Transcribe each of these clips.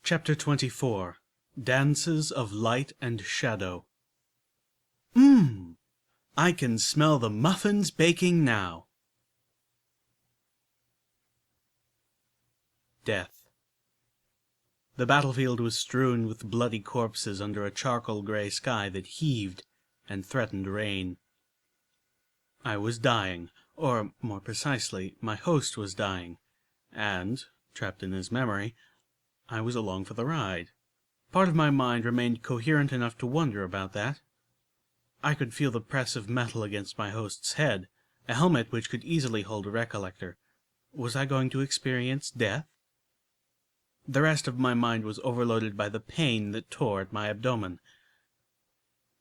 Chapter 24 Dances of Light and Shadow. I can smell the muffins baking now. Death. The battlefield was strewn with bloody corpses under a charcoal-grey sky that heaved and threatened rain. I was dying, or, more precisely, my host was dying, and, trapped in his memory, I was along for the ride. Part of my mind remained coherent enough to wonder about that. I could feel the press of metal against my host's head, a helmet which could easily hold a recollector. Was I going to experience death? The rest of my mind was overloaded by the pain that tore at my abdomen.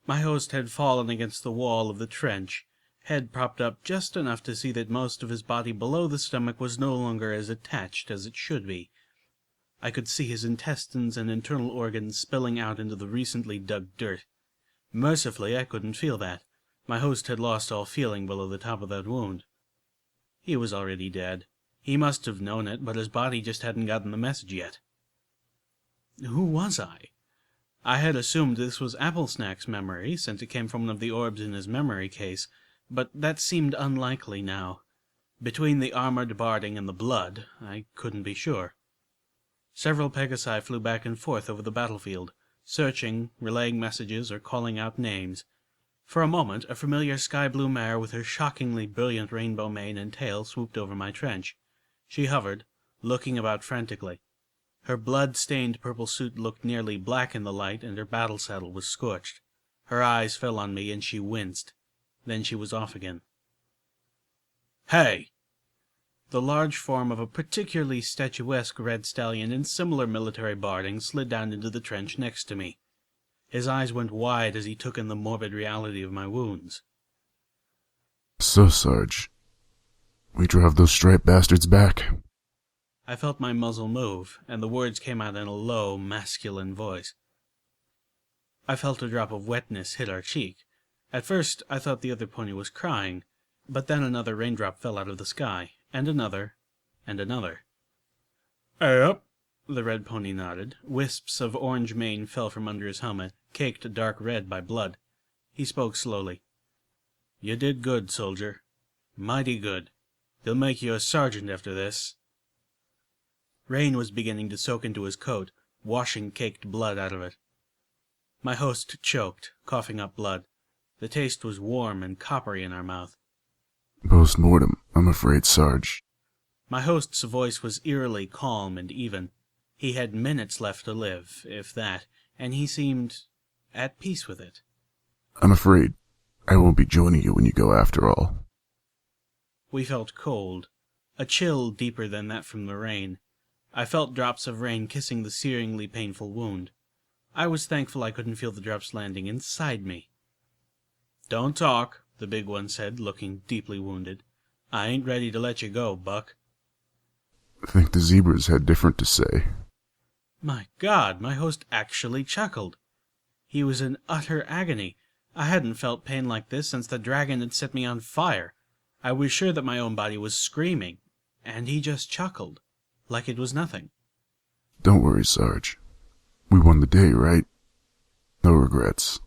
My host had fallen against the wall of the trench, head propped up just enough to see that most of his body below the stomach was no longer as attached as it should be. I could see his intestines and internal organs spilling out into the recently dug dirt. Mercifully, I couldn't feel that. My host had lost all feeling below the top of that wound. He was already dead. He must have known it, but his body just hadn't gotten the message yet. Who was I? I had assumed this was Applesnack's memory, since it came from one of the orbs in his memory case, but that seemed unlikely now. Between the armored barding and the blood, I couldn't be sure. Several Pegasi flew back and forth over the battlefield, searching, relaying messages, or calling out names. For a moment, a familiar sky-blue mare with her shockingly brilliant rainbow mane and tail swooped over my trench. She hovered, looking about frantically. Her blood-stained purple suit looked nearly black in the light, and her battle saddle was scorched. Her eyes fell on me, and she winced. Then she was off again. "Hey!" The large form of a particularly statuesque red stallion in similar military barding slid down into the trench next to me. His eyes went wide as he took in the morbid reality of my wounds. "So, Sarge, we drive those striped bastards back." I felt my muzzle move, and the words came out in a low, masculine voice. I felt a drop of wetness hit our cheek. At first, I thought the other pony was crying, but then another raindrop fell out of the sky, and another, and another. "Yep," the red pony nodded. Wisps of orange mane fell from under his helmet, caked dark red by blood. He spoke slowly. "You did good, soldier. Mighty good. They'll make you a sergeant after this." Rain was beginning to soak into his coat, washing caked blood out of it. My host choked, coughing up blood. The taste was warm and coppery in our mouth. "Post-mortem, I'm afraid, Sarge." My host's voice was eerily calm and even. He had minutes left to live, if that, and he seemed at peace with it. "I'm afraid I won't be joining you when you go after all." We felt cold, a chill deeper than that from the rain. I felt drops of rain kissing the searingly painful wound. I was thankful I couldn't feel the drops landing inside me. "Don't talk," the big one said, looking deeply wounded. "I ain't ready to let you go, Buck." "I think the zebras had different to say." My God, my host actually chuckled. He was in utter agony. I hadn't felt pain like this since the dragon had set me on fire. I was sure that my own body was screaming, and he just chuckled, like it was nothing. "Don't worry, Sarge. We won the day, right? No regrets."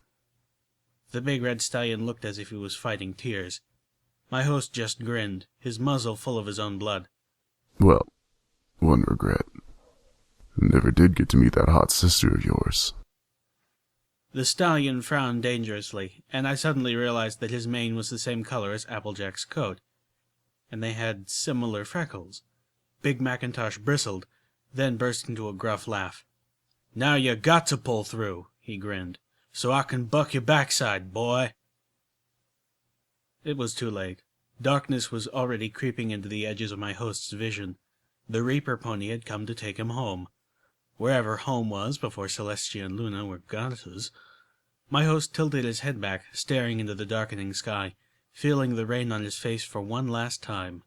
The big red stallion looked as if he was fighting tears. My host just grinned, his muzzle full of his own blood. "Well, one regret. Never did get to meet that hot sister of yours." The stallion frowned dangerously, and I suddenly realized that his mane was the same color as Applejack's coat. And they had similar freckles. Big Macintosh bristled, then burst into a gruff laugh. "Now you got to pull through," he grinned, "so I can buck your backside, boy." It was too late. Darkness was already creeping into the edges of my host's vision. The Reaper pony had come to take him home. Wherever home was before Celestia and Luna were goddesses. My host tilted his head back, staring into the darkening sky, feeling the rain on his face for one last time.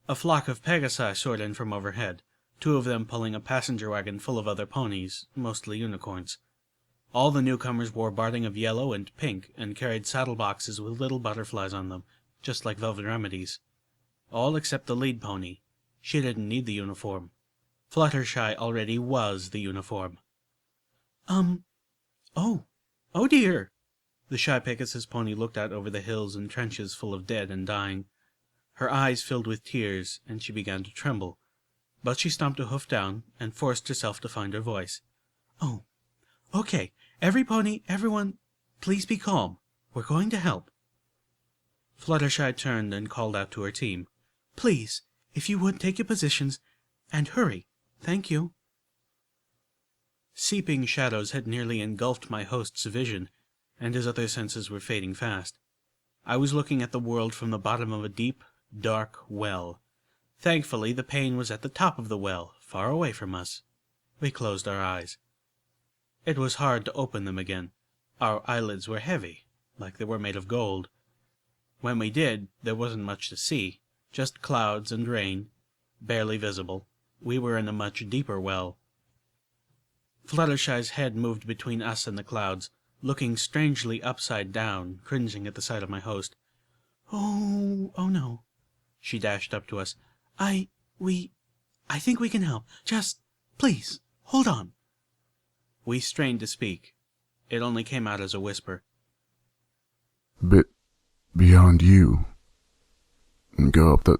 A flock of Pegasi soared in from overhead, 2 of them pulling a passenger wagon full of other ponies, mostly unicorns. All the newcomers wore barding of yellow and pink and carried saddle boxes with little butterflies on them, just like velvet remedies. All except the lead pony. She didn't need the uniform. Fluttershy already was the uniform. Oh, oh dear. The shy Pegasus pony looked out over the hills and trenches full of dead and dying. Her eyes filled with tears, and she began to tremble. But she stomped a hoof down and forced herself to find her voice. Oh, okay. Everyone, please be calm. We're going to help. Fluttershy turned and called out to her team. Please, if you would, take your positions, and hurry. Thank you. Seeping shadows had nearly engulfed my host's vision, and his other senses were fading fast. I was looking at the world from the bottom of a deep, dark well. Thankfully, the pain was at the top of the well, far away from us. We closed our eyes. It was hard to open them again. Our eyelids were heavy, like they were made of gold. When we did, there wasn't much to see, just clouds and rain, barely visible. We were in a much deeper well. Fluttershy's head moved between us and the clouds, looking strangely upside down, cringing at the sight of my host. Oh no. She dashed up to us. I think we can help. Just, please, hold on. We strained to speak. It only came out as a whisper. Bit beyond you. Go up the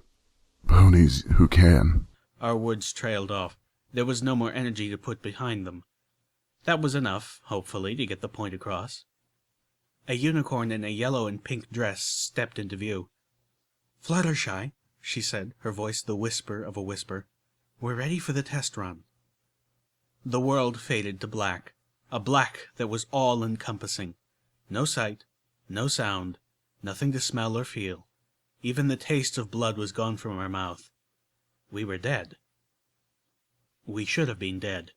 ponies who can. Our words trailed off. There was no more energy to put behind them. That was enough, hopefully, to get the point across. A unicorn in a yellow and pink dress stepped into view. Fluttershy, she said, her voice the whisper of a whisper. We're ready for the test run. The world faded to black, a black that was all-encompassing. No sight, no sound, nothing to smell or feel. Even the taste of blood was gone from our mouth. We were dead. We should have been dead.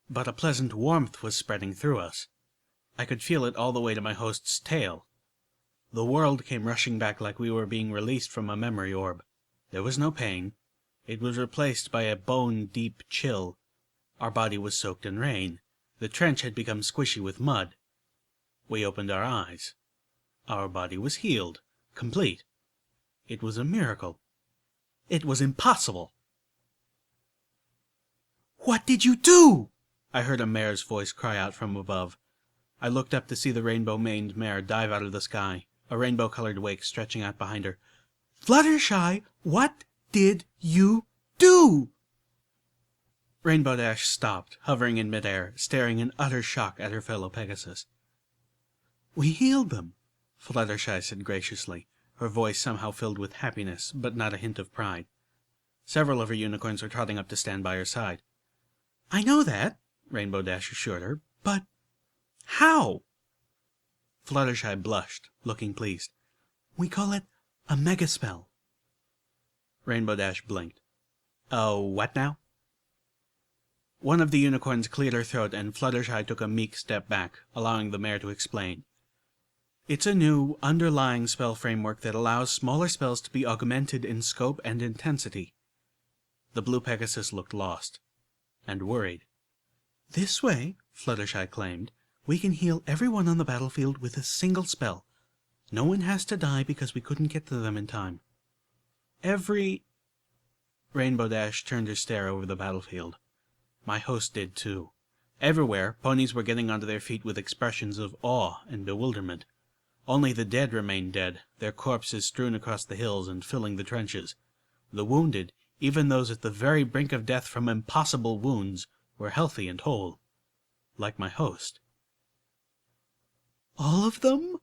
But a pleasant warmth was spreading through us. I could feel it all the way to my host's tail. The world came rushing back like we were being released from a memory orb. There was no pain. It was replaced by a bone-deep chill. Our body was soaked in rain. The trench had become squishy with mud. We opened our eyes. Our body was healed, complete. It was a miracle. It was impossible. What did you do? I heard a mare's voice cry out from above. I looked up to see the rainbow-maned mare dive out of the sky, a rainbow-colored wake stretching out behind her. Fluttershy, what did you do? Rainbow Dash stopped, hovering in midair, staring in utter shock at her fellow Pegasus. We healed them, Fluttershy said graciously, her voice somehow filled with happiness, but not a hint of pride. Several of her unicorns were trotting up to stand by her side. I know that, Rainbow Dash assured her, but how? Fluttershy blushed, looking pleased. We call it a mega spell. Rainbow Dash blinked. Oh, what now? One of the unicorns cleared her throat, and Fluttershy took a meek step back, allowing the mare to explain. It's a new, underlying spell framework that allows smaller spells to be augmented in scope and intensity. The blue Pegasus looked lost, and worried. This way, Fluttershy claimed, we can heal everyone on the battlefield with a single spell. No one has to die because we couldn't get to them in time. Rainbow Dash turned her stare over the battlefield. My host did too. Everywhere, ponies were getting onto their feet with expressions of awe and bewilderment. Only the dead remained dead, their corpses strewn across the hills and filling the trenches. The wounded, even those at the very brink of death from impossible wounds, were healthy and whole, like my host. All of them?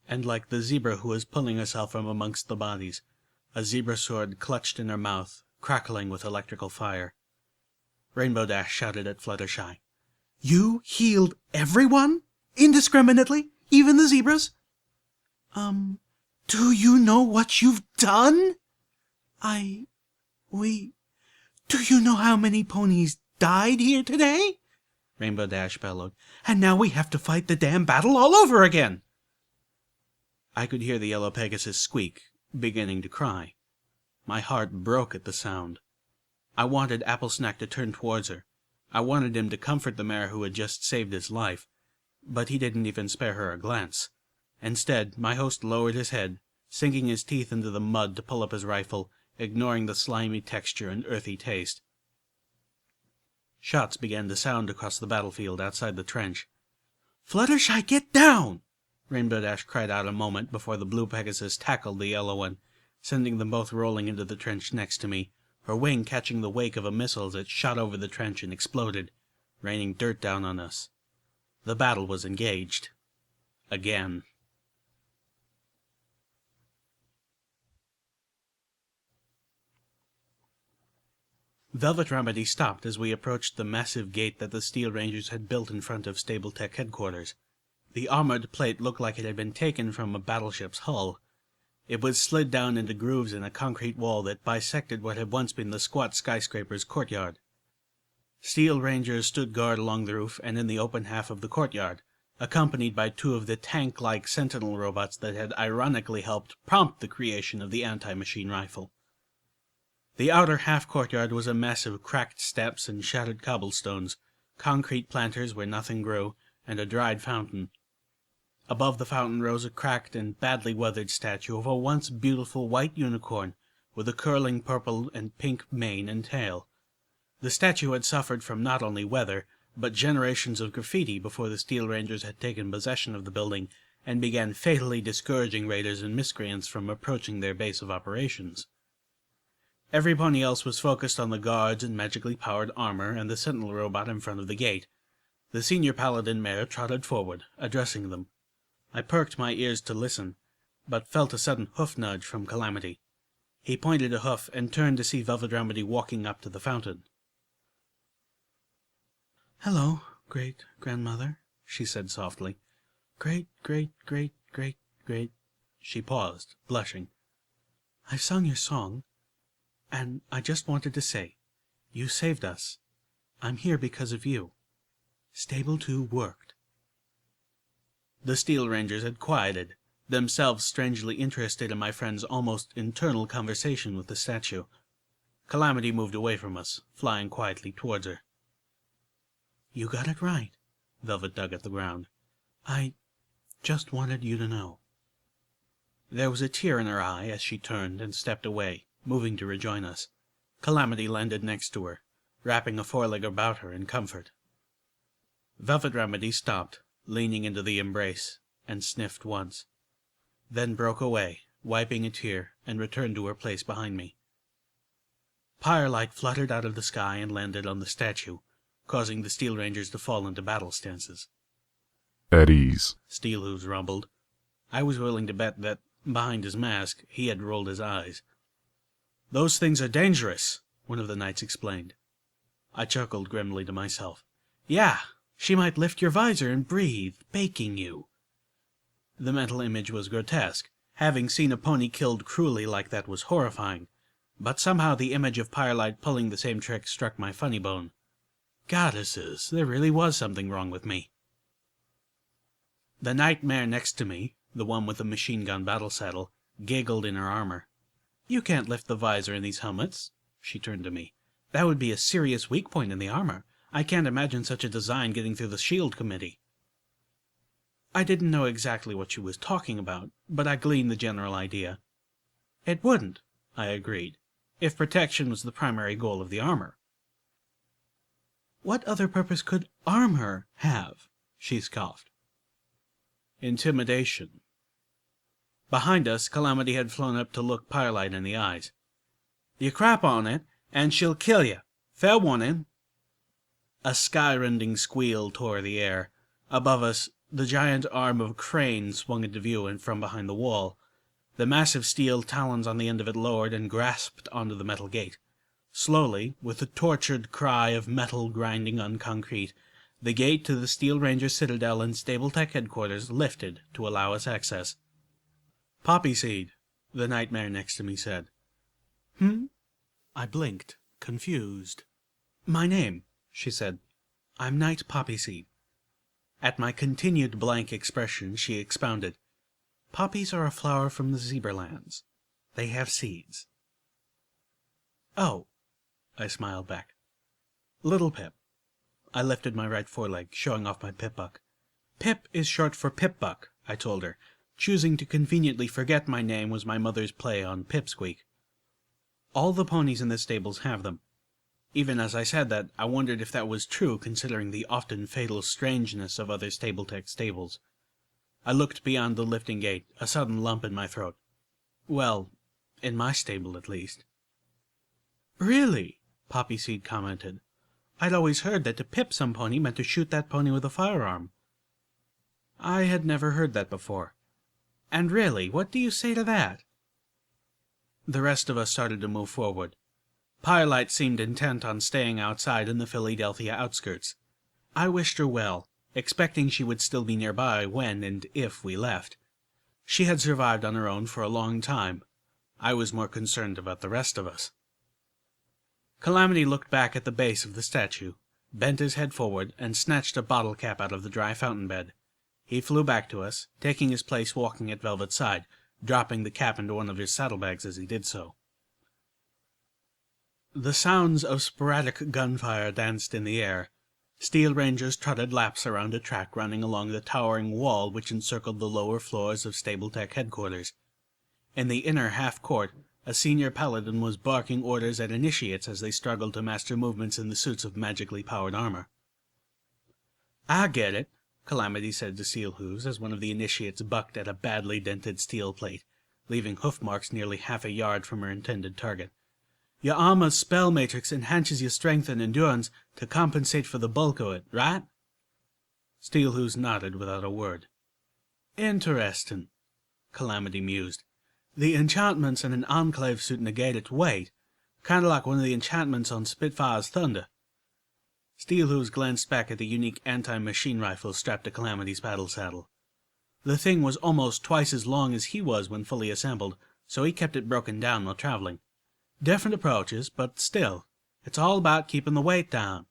And like the zebra who was pulling herself from amongst the bodies, a zebra sword clutched in her mouth, crackling with electrical fire. Rainbow Dash shouted at Fluttershy. You healed everyone? Indiscriminately? Even the zebras? Do you know what you've done? Do you know how many ponies died here today? Rainbow Dash bellowed. And now we have to fight the damn battle all over again. I could hear the yellow Pegasus squeak, beginning to cry. My heart broke at the sound. I wanted Applesnack to turn towards her. I wanted him to comfort the mare who had just saved his life, but he didn't even spare her a glance. Instead, my host lowered his head, sinking his teeth into the mud to pull up his rifle, ignoring the slimy texture and earthy taste. Shots began to sound across the battlefield outside the trench. "Fluttershy, get down!" Rainbow Dash cried out a moment before the blue Pegasus tackled the yellow one, sending them both rolling into the trench next to me, her wing catching the wake of a missile as it shot over the trench and exploded, raining dirt down on us. The battle was engaged. Again. Velvet Remedy stopped as we approached the massive gate that the Steel Rangers had built in front of Stable Tech headquarters. The armored plate looked like it had been taken from a battleship's hull. It was slid down into grooves in a concrete wall that bisected what had once been the squat skyscraper's courtyard. Steel Rangers stood guard along the roof and in the open half of the courtyard, accompanied by two of the tank-like sentinel robots that had ironically helped prompt the creation of the anti-machine rifle. The outer half-courtyard was a mess of cracked steps and shattered cobblestones, concrete planters where nothing grew, and a dried fountain. Above the fountain rose a cracked and badly weathered statue of a once beautiful white unicorn with a curling purple and pink mane and tail. The statue had suffered from not only weather, but generations of graffiti before the Steel Rangers had taken possession of the building and began fatally discouraging raiders and miscreants from approaching their base of operations. Everybody else was focused on the guards and magically powered armor and the sentinel robot in front of the gate. The senior paladin mare trotted forward, addressing them. I perked my ears to listen, but felt a sudden hoof nudge from Calamity. He pointed a hoof and turned to see Velvet Remedy walking up to the fountain. "Hello, great-grandmother," she said softly. Great. She paused, blushing. "I've sung your song, and I just wanted to say, you saved us. I'm here because of you. Stable 2 worked." The Steel Rangers had quieted, themselves strangely interested in my friend's almost internal conversation with the statue. Calamity moved away from us, flying quietly towards her. "You got it right," Velvet dug at the ground. "I just wanted you to know." There was a tear in her eye as she turned and stepped away, moving to rejoin us. Calamity landed next to her, wrapping a foreleg about her in comfort. Velvet Remedy stopped, leaning into the embrace, and sniffed once, then broke away, wiping a tear, and returned to her place behind me. Firelight fluttered out of the sky and landed on the statue, causing the Steel Rangers to fall into battle stances. "At ease," Steelhooves rumbled. I was willing to bet that, behind his mask, he had rolled his eyes. "Those things are dangerous," one of the knights explained. I chuckled grimly to myself. "Yeah, she might lift your visor and breathe, baking you." The mental image was grotesque. Having seen a pony killed cruelly like that was horrifying, but somehow the image of Firelight pulling the same trick struck my funny bone. Goddesses, there really was something wrong with me. The nightmare next to me, the one with the machine gun battle saddle, giggled in her armor. "You can't lift the visor in these helmets." She turned to me. "That would be a serious weak point in the armor. I can't imagine such a design getting through the Shield Committee." I didn't know exactly what she was talking about, but I gleaned the general idea. "It wouldn't," I agreed, "if protection was the primary goal of the armor." "What other purpose could armor have?" she scoffed. "Intimidation." Behind us, Calamity had flown up to look Firelight in the eyes. "You crap on it, and she'll kill you. Fair warning." A sky-rending squeal tore the air. Above us, the giant arm of a crane swung into view and from behind the wall. The massive steel talons on the end of it lowered and grasped onto the metal gate. Slowly, with a tortured cry of metal grinding on concrete, the gate to the Steel Ranger Citadel and Stable Tech headquarters lifted to allow us access. "Poppy seed," the nightmare next to me said. I blinked, confused. "My name," she said. "I'm Knight Poppyseed." At my continued blank expression, she expounded. "Poppies are a flower from the Zebralands. They have seeds." "Oh," I smiled back. "Little Pip." I lifted my right foreleg, showing off my pip-buck. "Pip is short for Pip-Buck," I told her. Choosing to conveniently forget my name was my mother's play on Pipsqueak. All the ponies in the stables have them. Even as I said that, I wondered if that was true, considering the often fatal strangeness of other Stable-Tech stables. I looked beyond the lifting gate, a sudden lump in my throat. Well, in my stable at least. Really? Poppy Seed commented. I'd always heard that to pip some pony meant to shoot that pony with a firearm. I had never heard that before. And really, what do you say to that? The rest of us started to move forward. Firelight seemed intent on staying outside in the Philadelphia outskirts. I wished her well, expecting she would still be nearby when and if we left. She had survived on her own for a long time. I was more concerned about the rest of us. Calamity looked back at the base of the statue, bent his head forward, and snatched a bottle cap out of the dry fountain bed. He flew back to us, taking his place walking at Velvet's side, dropping the cap into one of his saddlebags as he did so. The sounds of sporadic gunfire danced in the air. Steel Rangers trotted laps around a track running along the towering wall which encircled the lower floors of Stable-Tech headquarters. In the inner half-court, a senior paladin was barking orders at initiates as they struggled to master movements in the suits of magically powered armor. "I get it," Calamity said to Steelhooves as one of the initiates bucked at a badly dented steel plate, leaving hoof marks nearly half a yard from her intended target. "Your armor's spell matrix enhances your strength and endurance to compensate for the bulk of it, right?" Steelhooves nodded without a word. "Interesting," Calamity mused. "The enchantments in an Enclave suit negate its weight, kind of like one of the enchantments on Spitfire's Thunder." Steelhooves glanced back at the unique anti-machine rifle strapped to Calamity's paddle saddle. The thing was almost twice as long as he was when fully assembled, so he kept it broken down while traveling. Different approaches, but still, it's all about keeping the weight down.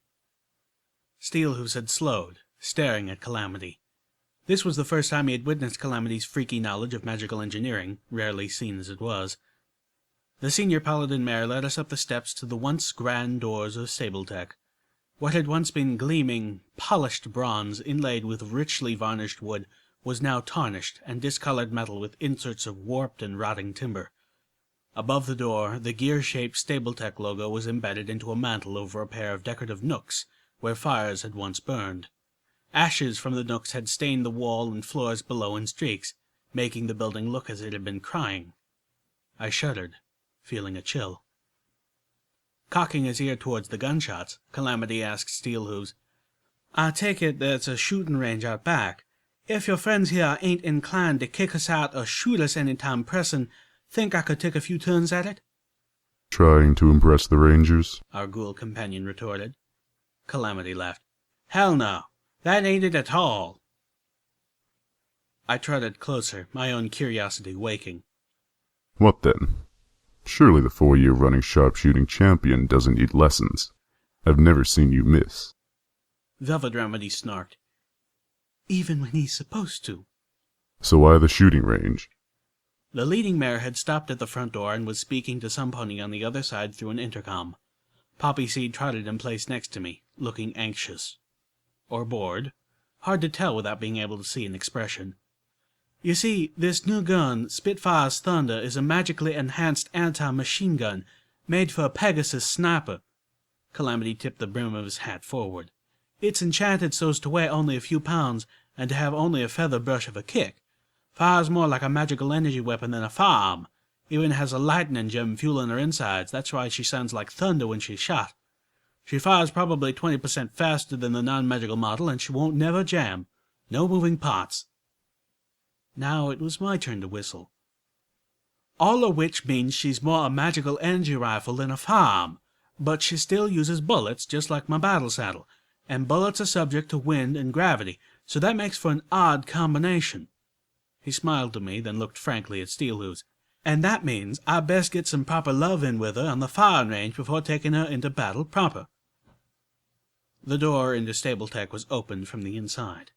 Steelhooves had slowed, staring at Calamity. This was the first time he had witnessed Calamity's freaky knowledge of magical engineering, rarely seen as it was. The senior paladin mare led us up the steps to the once grand doors of Stable-Tech. What had once been gleaming, polished bronze inlaid with richly varnished wood was now tarnished and discolored metal with inserts of warped and rotting timber. Above the door, the gear-shaped Stable-Tech logo was embedded into a mantle over a pair of decorative nooks, where fires had once burned. Ashes from the nooks had stained the wall and floors below in streaks, making the building look as if it had been crying. I shuddered, feeling a chill. Cocking his ear towards the gunshots, Calamity asked Steelhooves, "I take it there's a shooting range out back. If your friends here ain't inclined to kick us out or shoot us any time pressing, think I could take a few turns at it?" Trying to impress the Rangers? Our ghoul companion retorted. Calamity laughed. "Hell no, that ain't it at all." I trotted closer, my own curiosity waking. What then? Surely the 4-year running sharpshooting champion doesn't need lessons. I've never seen you miss. Velvet Remedy snarked. "Even when he's supposed to." So why the shooting range? The leading mare had stopped at the front door and was speaking to some pony on the other side through an intercom. Poppy Seed trotted in place next to me, looking anxious. Or bored. Hard to tell without being able to see an expression. "You see, this new gun, Spitfire's Thunder, is a magically enhanced anti-machine gun, made for a Pegasus sniper." Calamity tipped the brim of his hat forward. "It's enchanted so's to weigh only a few pounds, and to have only a feather brush of a kick. Fires more like a magical energy weapon than a firearm. Even has a lightning gem fueling her insides. That's why she sounds like thunder when she's shot. She fires probably 20% faster than the non-magical model, and she won't never jam. No moving parts." Now it was my turn to whistle. "All of which means she's more a magical energy rifle than a firearm, but she still uses bullets just like my battle saddle, and bullets are subject to wind and gravity, so that makes for an odd combination." He smiled to me, then looked frankly at Steelhooves. "And that means I best get some proper love in with her on the firing range before taking her into battle proper." The door into Stable-Tech was opened from the inside.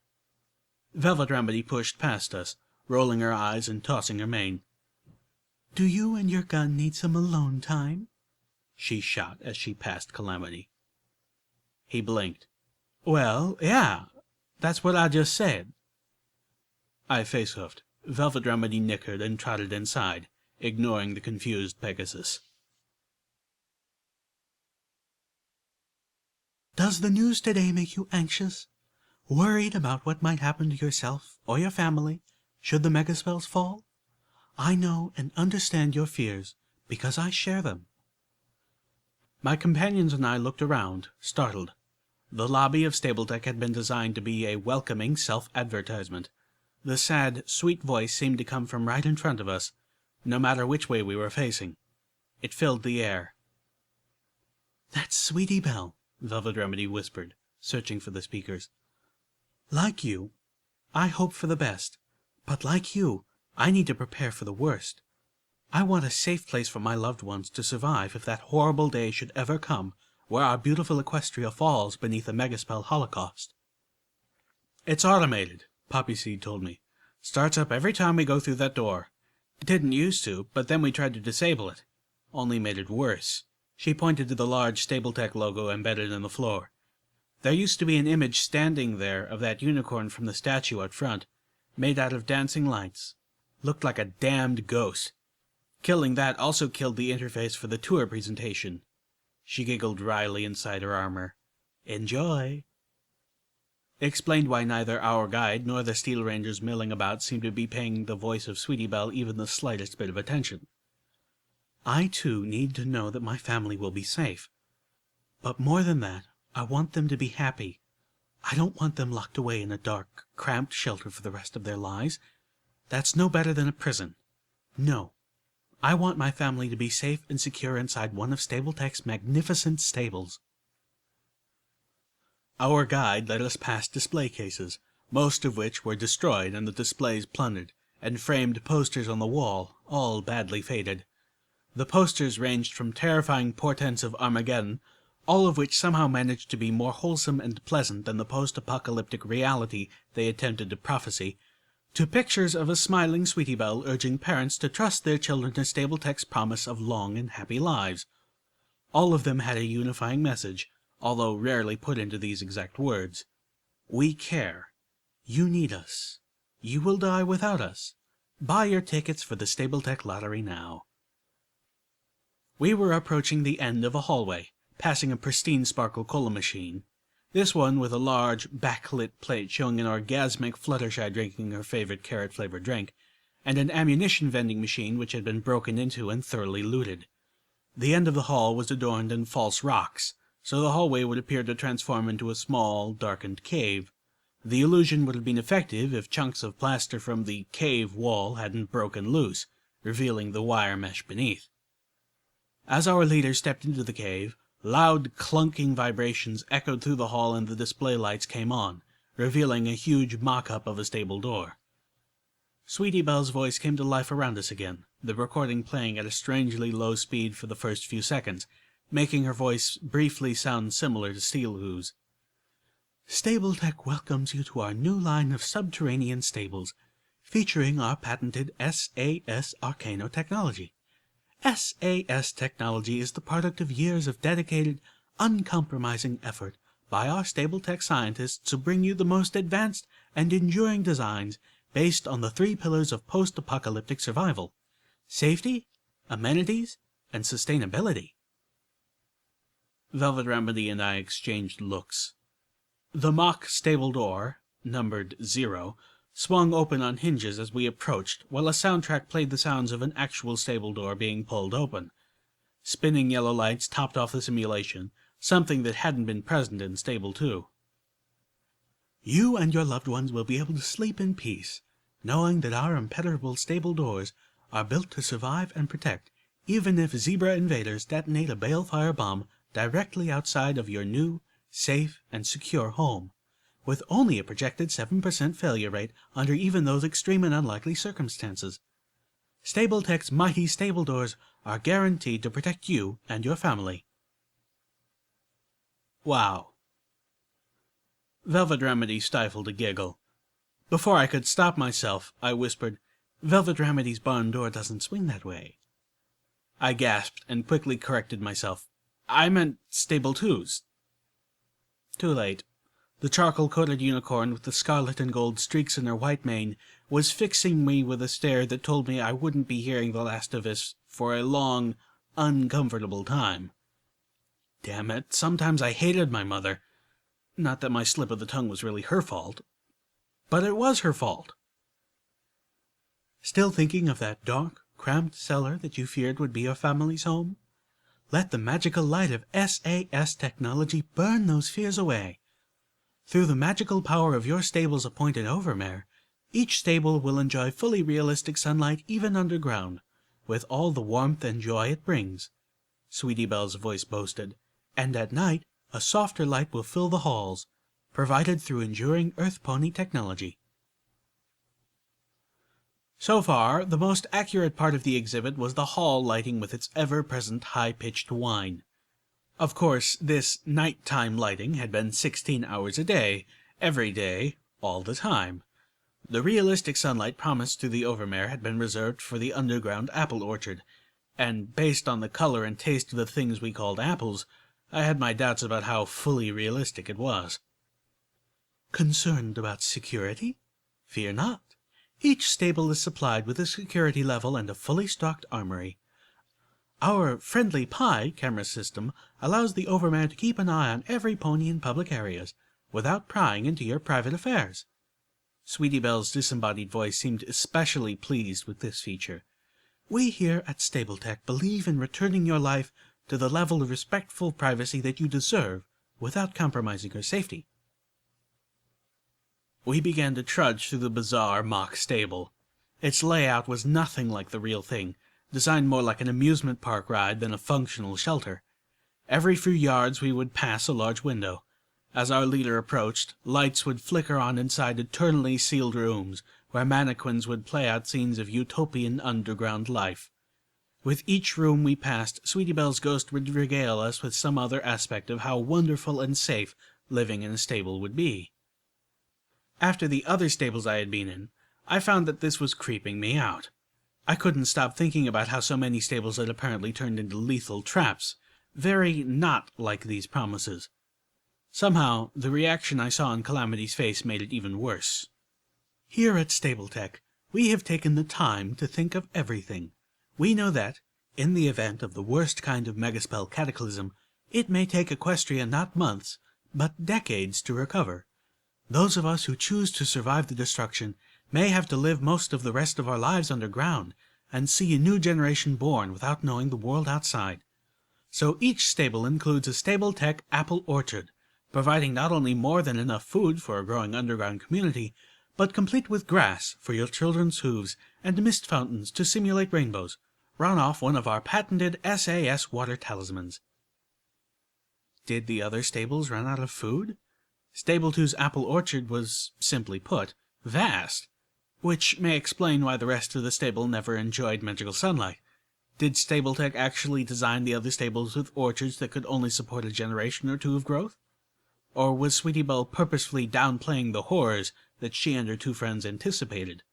Velvet Remedy pushed past us, rolling her eyes and tossing her mane. "Do you and your gun need some alone time?" she shot as she passed Calamity. He blinked. "Well, yeah, that's what I just said." I face-hoofed. Velvet Remedy nickered and trotted inside, ignoring the confused Pegasus. Does the news today make you anxious? Worried about what might happen to yourself or your family should the megaspells fall? I know and understand your fears, because I share them. My companions and I looked around, startled. The lobby of Stabletech had been designed to be a welcoming self-advertisement. The sad, sweet voice seemed to come from right in front of us, no matter which way we were facing. It filled the air. "That's Sweetie Belle," Velvet Remedy whispered, searching for the speakers. "Like you, I hope for the best, but like you, I need to prepare for the worst. I want a safe place for my loved ones to survive if that horrible day should ever come where our beautiful Equestria falls beneath a megaspell holocaust." "It's automated," Poppyseed told me. "Starts up every time we go through that door. It didn't used to, but then we tried to disable it. Only made it worse." She pointed to the large Stabletech logo embedded in the floor. "There used to be an image standing there of that unicorn from the statue out front, made out of dancing lights. Looked like a damned ghost. Killing that also killed the interface for the tour presentation." She giggled wryly inside her armor. "Enjoy." Explained why neither our guide nor the Steel Rangers milling about seemed to be paying the voice of Sweetie Belle even the slightest bit of attention. "I, too, need to know that my family will be safe. But more than that, I want them to be happy. I don't want them locked away in a dark, cramped shelter for the rest of their lives. That's no better than a prison. No. I want my family to be safe and secure inside one of Stabletech's magnificent stables." Our guide led us past display cases, most of which were destroyed and the displays plundered, and framed posters on the wall, all badly faded. The posters ranged from terrifying portents of Armageddon, all of which somehow managed to be more wholesome and pleasant than the post-apocalyptic reality they attempted to prophesy, to pictures of a smiling Sweetie Belle urging parents to trust their children to Stabletech's promise of long and happy lives. All of them had a unifying message, although rarely put into these exact words. "We care. You need us. You will die without us. Buy your tickets for the Stabletech lottery now." We were approaching the end of a hallway, passing a pristine sparkle cola machine. This one with a large, backlit plate showing an orgasmic Fluttershy drinking her favorite carrot-flavored drink, and an ammunition vending machine which had been broken into and thoroughly looted. The end of the hall was adorned in false rocks, so the hallway would appear to transform into a small, darkened cave. The illusion would have been effective if chunks of plaster from the cave wall hadn't broken loose, revealing the wire mesh beneath. As our leader stepped into the cave, loud clunking vibrations echoed through the hall and the display lights came on, revealing a huge mock-up of a stable door. Sweetie Belle's voice came to life around us again, the recording playing at a strangely low speed for the first few seconds, making her voice briefly sound similar to Steel Ooze. "Stabletech welcomes you to our new line of subterranean stables, featuring our patented SAS Arcano technology. SAS technology is the product of years of dedicated, uncompromising effort by our Stabletech scientists to bring you the most advanced and enduring designs based on the 3 pillars of post-apocalyptic survival: safety, amenities, and sustainability." Velvet Remedy and I exchanged looks. The mock stable door, numbered 0, swung open on hinges as we approached, while a soundtrack played the sounds of an actual stable door being pulled open. Spinning yellow lights topped off the simulation, something that hadn't been present in Stable 2. "You and your loved ones will be able to sleep in peace, knowing that our impenetrable stable doors are built to survive and protect, even if Zebra invaders detonate a balefire bomb directly outside of your new, safe, and secure home, with only a projected 7% failure rate under even those extreme and unlikely circumstances. Stabletech's mighty stable doors are guaranteed to protect you and your family." Wow. Velvet Remedy stifled a giggle. Before I could stop myself, I whispered, "Velvet Remedy's barn door doesn't swing that way." I gasped and quickly corrected myself. "I meant Stable 2's. Too late. The charcoal-coated unicorn with the scarlet and gold streaks in her white mane was fixing me with a stare that told me I wouldn't be hearing the last of this for a long, uncomfortable time. Damn it, sometimes I hated my mother. Not that my slip of the tongue was really her fault. But it was her fault. Still thinking of that dark, cramped cellar that you feared would be your family's home? Let the magical light of SAS technology burn those fears away. Through the magical power of your stable's appointed overmare, each stable will enjoy fully realistic sunlight even underground, with all the warmth and joy it brings, Sweetie Belle's voice boasted, and at night a softer light will fill the halls, provided through enduring Earth Pony technology. So far, the most accurate part of the exhibit was the hall lighting with its ever-present high-pitched whine. Of course, this nighttime lighting had been 16 hours a day, every day, all the time. The realistic sunlight promised through the overmare had been reserved for the underground apple orchard, and based on the color and taste of the things we called apples, I had my doubts about how fully realistic it was. Concerned about security? Fear not. Each stable is supplied with a security level and a fully stocked armory. Our friendly Pi camera system allows the overman to keep an eye on every pony in public areas, without prying into your private affairs. Sweetie Belle's disembodied voice seemed especially pleased with this feature. We here at StableTech believe in returning your life to the level of respectful privacy that you deserve, without compromising your safety. We began to trudge through the bizarre mock stable. Its layout was nothing like the real thing, designed more like an amusement park ride than a functional shelter. Every few yards we would pass a large window. As our leader approached, lights would flicker on inside eternally sealed rooms, where mannequins would play out scenes of utopian underground life. With each room we passed, Sweetie Belle's ghost would regale us with some other aspect of how wonderful and safe living in a stable would be. After the other stables I had been in, I found that this was creeping me out. I couldn't stop thinking about how so many stables had apparently turned into lethal traps, very not like these promises. Somehow, the reaction I saw on Calamity's face made it even worse. Here at StableTech, we have taken the time to think of everything. We know that, in the event of the worst kind of megaspell cataclysm, it may take Equestria not months, but decades to recover. Those of us who choose to survive the destruction may have to live most of the rest of our lives underground, and see a new generation born without knowing the world outside. So each stable includes a StableTech apple orchard, providing not only more than enough food for a growing underground community, but complete with grass for your children's hooves and mist fountains to simulate rainbows, run off one of our patented SAS water talismans. Did the other stables run out of food? Stable 2's apple orchard was, simply put, vast, which may explain why the rest of the stable never enjoyed magical sunlight. Did StableTech actually design the other stables with orchards that could only support a generation or two of growth? Or was Sweetie Belle purposefully downplaying the horrors that she and her two friends anticipated?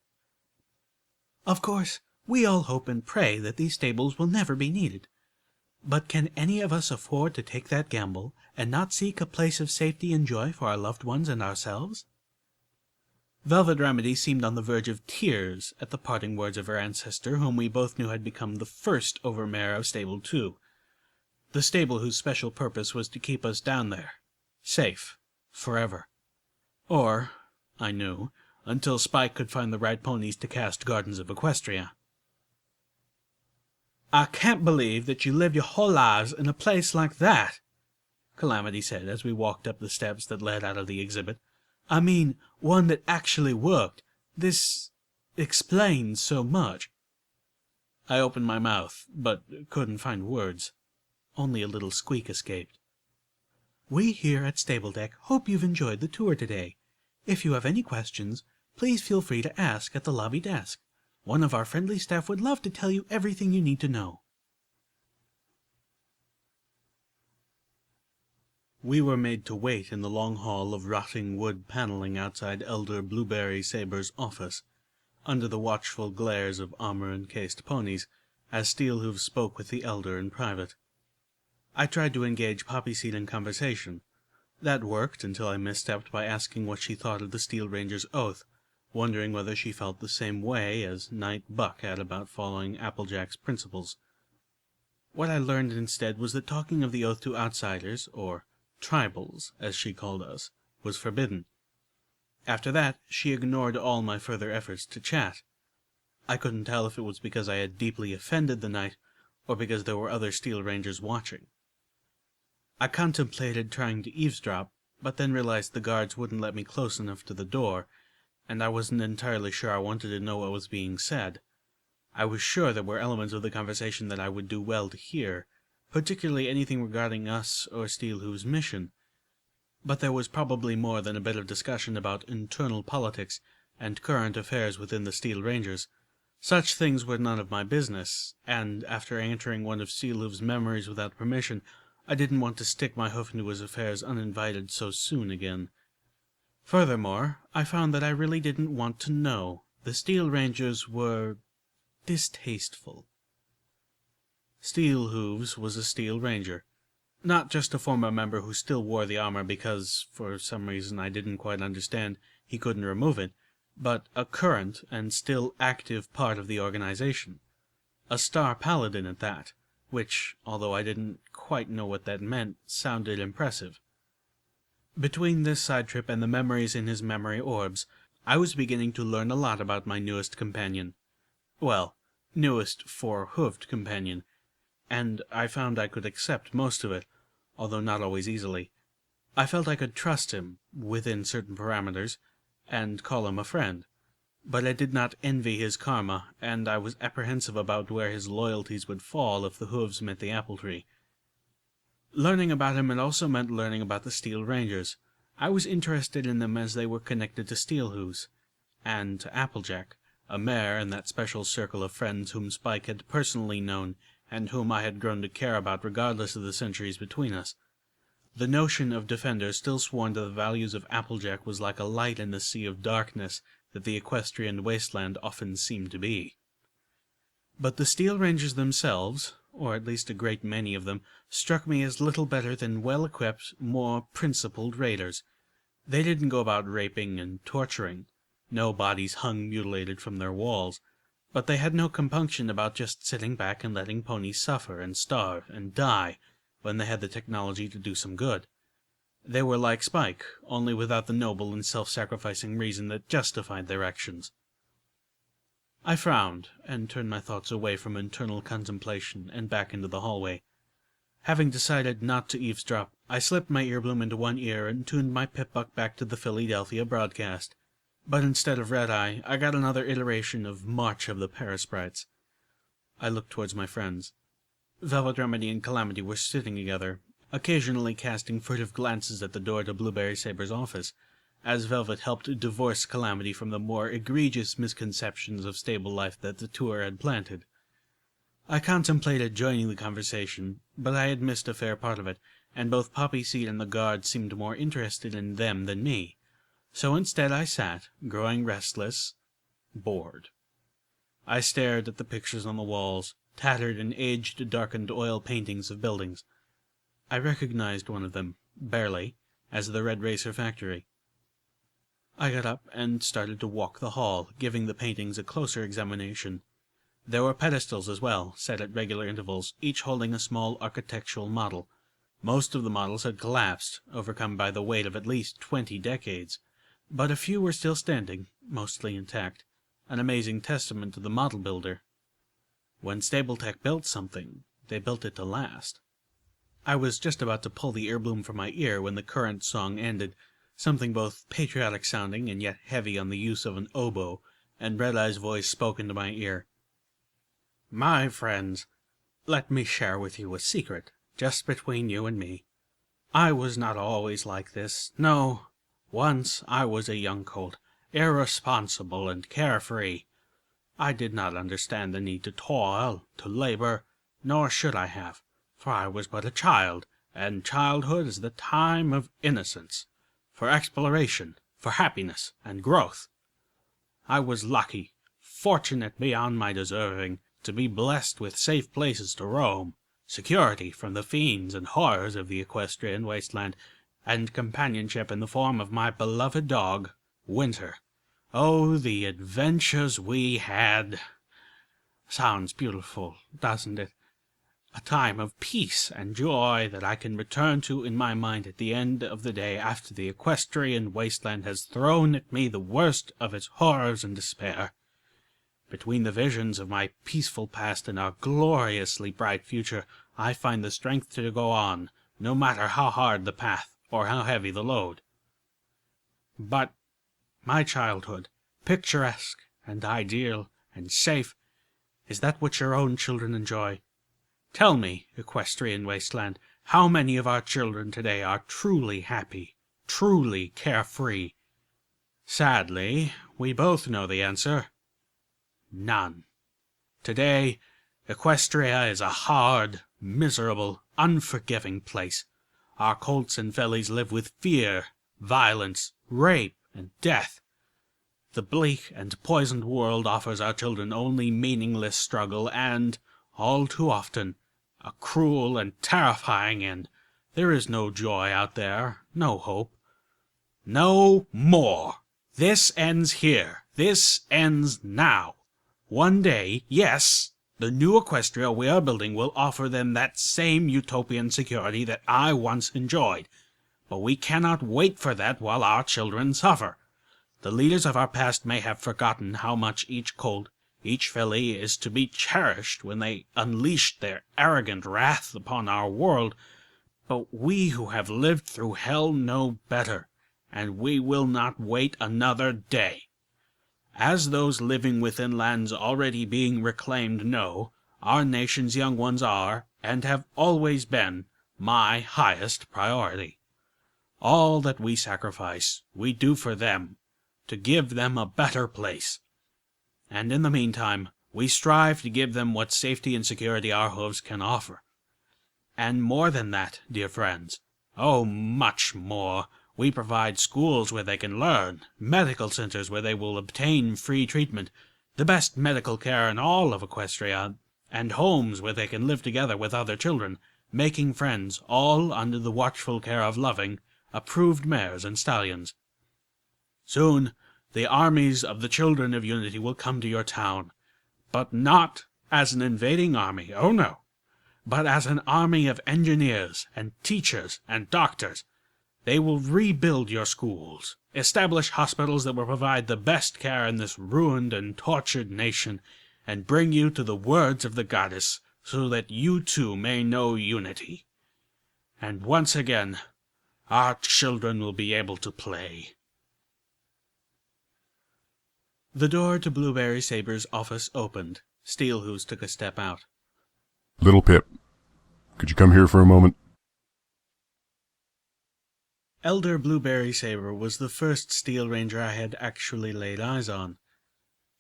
Of course, we all hope and pray that these stables will never be needed. But can any of us afford to take that gamble and not seek a place of safety and joy for our loved ones and ourselves? Velvet Remedy seemed on the verge of tears at the parting words of her ancestor, whom we both knew had become the first overmare of Stable 2, the stable whose special purpose was to keep us down there, safe, forever. Or, I knew, until Spike could find the right ponies to cast Gardens of Equestria. I can't believe that you lived your whole lives in a place like that, Calamity said as we walked up the steps that led out of the exhibit. I mean, one that actually worked. This explains so much. I opened my mouth, but couldn't find words. Only a little squeak escaped. We here at StableTech hope you've enjoyed the tour today. If you have any questions, please feel free to ask at the lobby desk. One of our friendly staff would love to tell you everything you need to know. We were made to wait in the long hall of rotting wood paneling outside Elder Blueberry Saber's office, under the watchful glares of armor-encased ponies, as Steelhooves spoke with the Elder in private. I tried to engage Poppyseed in conversation. That worked until I misstepped by asking what she thought of the Steel Ranger's oath, wondering whether she felt the same way as Knight Buck had about following Applejack's principles. What I learned instead was that talking of the oath to outsiders, or tribals, as she called us, was forbidden. After that, she ignored all my further efforts to chat. I couldn't tell if it was because I had deeply offended the knight, or because there were other Steel Rangers watching. I contemplated trying to eavesdrop, but then realized the guards wouldn't let me close enough to the door, and I wasn't entirely sure I wanted to know what was being said. I was sure there were elements of the conversation that I would do well to hear, particularly anything regarding us or Steelhoove's mission. But there was probably more than a bit of discussion about internal politics and current affairs within the Steel Rangers. Such things were none of my business, and after entering one of Steelhoove's memories without permission, I didn't want to stick my hoof into his affairs uninvited so soon again. Furthermore, I found that I really didn't want to know. The Steel Rangers were distasteful. Steelhooves was a Steel Ranger. Not just a former member who still wore the armor because, for some reason I didn't quite understand, he couldn't remove it, but a current and still active part of the organization. A star paladin at that, which, although I didn't quite know what that meant, sounded impressive. Between this side trip and the memories in his memory orbs, I was beginning to learn a lot about my newest companion. Well, newest four-hoofed companion, and I found I could accept most of it, although not always easily. I felt I could trust him, within certain parameters, and call him a friend. But I did not envy his karma, and I was apprehensive about where his loyalties would fall if the hooves met the apple tree. Learning about him had also meant learning about the Steel Rangers. I was interested in them as they were connected to Steelhooves, and to Applejack, a mare in that special circle of friends whom Spike had personally known, and whom I had grown to care about regardless of the centuries between us. The notion of Defender still sworn to the values of Applejack was like a light in the sea of darkness that the equestrian wasteland often seemed to be. But the Steel Rangers themselves, or at least a great many of them, struck me as little better than well-equipped, more principled raiders. They didn't go about raping and torturing. No bodies hung mutilated from their walls. But they had no compunction about just sitting back and letting ponies suffer and starve and die when they had the technology to do some good. They were like Spike, only without the noble and self-sacrificing reason that justified their actions. I frowned, and turned my thoughts away from internal contemplation and back into the hallway. Having decided not to eavesdrop, I slipped my earbloom into one ear and tuned my pip-buck back to the Philadelphia broadcast. But instead of Red-Eye, I got another iteration of March of the Parasprites. I looked towards my friends. Velvet Remedy and Calamity were sitting together, occasionally casting furtive glances at the door to Blueberry Saber's office, as Velvet helped divorce Calamity from the more egregious misconceptions of stable life that the tour had planted. I contemplated joining the conversation, but I had missed a fair part of it, and both Poppy Seed and the guard seemed more interested in them than me. So instead I sat, growing restless, bored. I stared at the pictures on the walls, tattered and age-darkened oil paintings of buildings. I recognized one of them, barely, as the Red Racer factory. I got up and started to walk the hall, giving the paintings a closer examination. There were pedestals as well, set at regular intervals, each holding a small architectural model. Most of the models had collapsed, overcome by the weight of at least 20 decades. But a few were still standing, mostly intact, an amazing testament to the model builder. When Stapletech built something, they built it to last. I was just about to pull the earbloom from my ear when the current song ended, something both patriotic-sounding and yet heavy on the use of an oboe, and Red-Eye's voice spoke into my ear. "My friends, let me share with you a secret, just between you and me. I was not always like this, no. Once I was a young colt, irresponsible and carefree. I did not understand the need to toil, to labor, nor should I have, for I was but a child, and childhood is the time of innocence, for exploration, for happiness and growth. I was lucky, fortunate beyond my deserving, to be blessed with safe places to roam, security from the fiends and horrors of the equestrian wasteland, and companionship in the form of my beloved dog, Winter. Oh, the adventures we had! Sounds beautiful, doesn't it? a time of peace and joy that I can return to in my mind at the end of the day after the equestrian wasteland has thrown at me the worst of its horrors and despair. Between the visions of my peaceful past and our gloriously bright future, I find the strength to go on, no matter how hard the path or how heavy the load. But my childhood, picturesque and ideal and safe, is that what your own children enjoy? Tell me, equestrian wasteland, how many of our children today are truly happy, truly carefree? Sadly, we both know the answer. None. Today, Equestria is a hard, miserable, unforgiving place. Our colts and fillies live with fear, violence, rape, and death. The bleak and poisoned world offers our children only meaningless struggle and, all too often, a cruel and terrifying end. There is no joy out there, no hope. No more. This ends here. This ends now. One day, yes, the new Equestria we are building will offer them that same utopian security that I once enjoyed. But we cannot wait for that while our children suffer. The leaders of our past may have forgotten how much each colt, each filly is to be cherished when they unleashed their arrogant wrath upon our world, but we who have lived through hell know better, and we will not wait another day. As those living within lands already being reclaimed know, our nation's young ones are, and have always been, my highest priority. All that we sacrifice, we do for them, to give them a better place. And in the meantime, we strive to give them what safety and security our hooves can offer. And more than that, dear friends, oh, much more, we provide schools where they can learn, medical centers where they will obtain free treatment, the best medical care in all of Equestria, and homes where they can live together with other children, making friends, all under the watchful care of loving, approved mares and stallions. Soon, the armies of the children of Unity will come to your town, but not as an invading army, oh no, but as an army of engineers and teachers and doctors. They will rebuild your schools, establish hospitals that will provide the best care in this ruined and tortured nation, and bring you to the words of the goddess, so that you too may know Unity. And once again, our children will be able to play. The door to Blueberry Saber's office opened. Steelhooves took a step out. Little Pip, could you come here for a moment? Elder Blueberry Saber was the first Steel Ranger I had actually laid eyes on.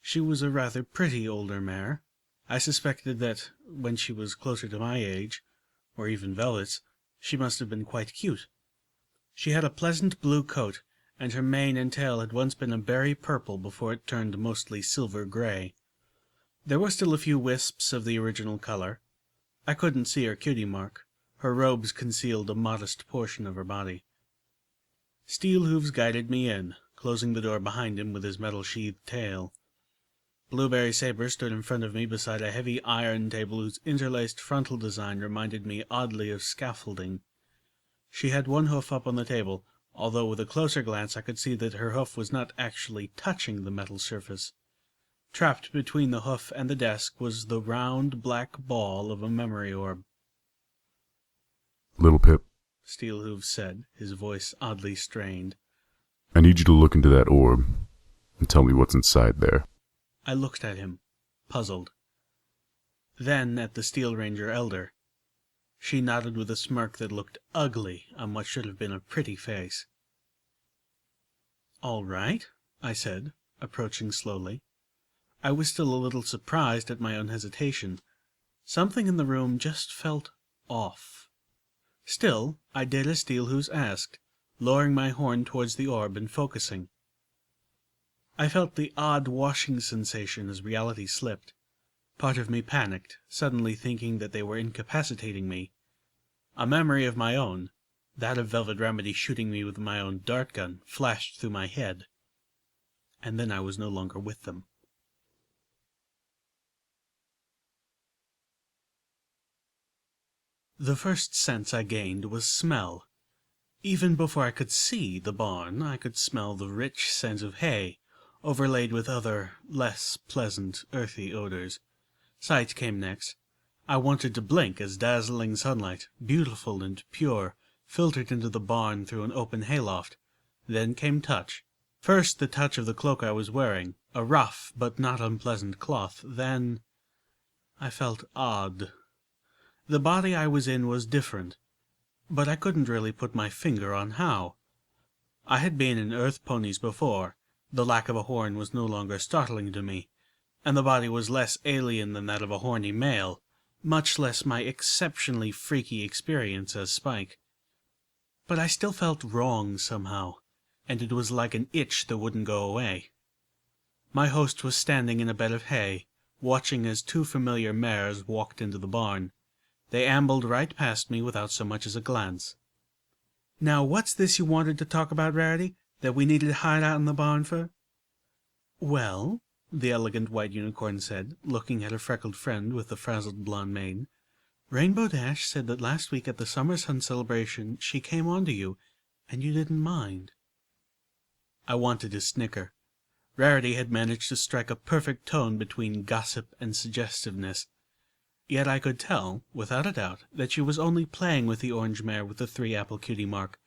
She was a rather pretty older mare. I suspected that, when she was closer to my age, or even Velvet's, she must have been quite cute. She had a pleasant blue coat, and her mane and tail had once been a berry purple before it turned mostly silver-gray. There were still a few wisps of the original color. I couldn't see her cutie mark. Her robes concealed a modest portion of her body. Steelhooves guided me in, closing the door behind him with his metal-sheathed tail. Blueberry Saber stood in front of me beside a heavy iron table whose interlaced frontal design reminded me oddly of scaffolding. She had one hoof up on the table, although with a closer glance I could see that her hoof was not actually touching the metal surface. Trapped between the hoof and the desk was the round black ball of a memory orb. Little Pip, Steelhooves said, his voice oddly strained. I need you to look into that orb and tell me what's inside there. I looked at him, puzzled. Then at the Steel Ranger elder. She nodded with a smirk that looked ugly on what should have been a pretty face. "All right," I said, approaching slowly. I was still a little surprised at my own hesitation. Something in the room just felt off. Still, I did as Steelhooves asked, lowering my horn towards the orb and focusing. I felt the odd washing sensation as reality slipped. Part of me panicked, suddenly thinking that they were incapacitating me. A memory of my own, that of Velvet Remedy shooting me with my own dart gun, flashed through my head. And then I was no longer with them. The first sense I gained was smell. Even before I could see the barn, I could smell the rich scent of hay, overlaid with other, less pleasant, earthy odors. Sight came next. I wanted to blink as dazzling sunlight, beautiful and pure, filtered into the barn through an open hayloft. Then came touch. First the touch of the cloak I was wearing, a rough but not unpleasant cloth. Then I felt odd. The body I was in was different, but I couldn't really put my finger on how. I had been in earth ponies before. The lack of a horn was no longer startling to me, and the body was less alien than that of a horny male, much less my exceptionally freaky experience as Spike. But I still felt wrong somehow, and it was like an itch that wouldn't go away. My host was standing in a bed of hay, watching as two familiar mares walked into the barn. They ambled right past me without so much as a glance. "Now what's this you wanted to talk about, Rarity, that we needed to hide out in the barn for?" "Well," the elegant white unicorn said, looking at her freckled friend with the frazzled blonde mane, "Rainbow Dash said that last week at the Summer Sun celebration she came on to you, and you didn't mind." I wanted to snicker. Rarity had managed to strike a perfect tone between gossip and suggestiveness. Yet I could tell, without a doubt, that she was only playing with the orange mare with the 3-apple cutie mark.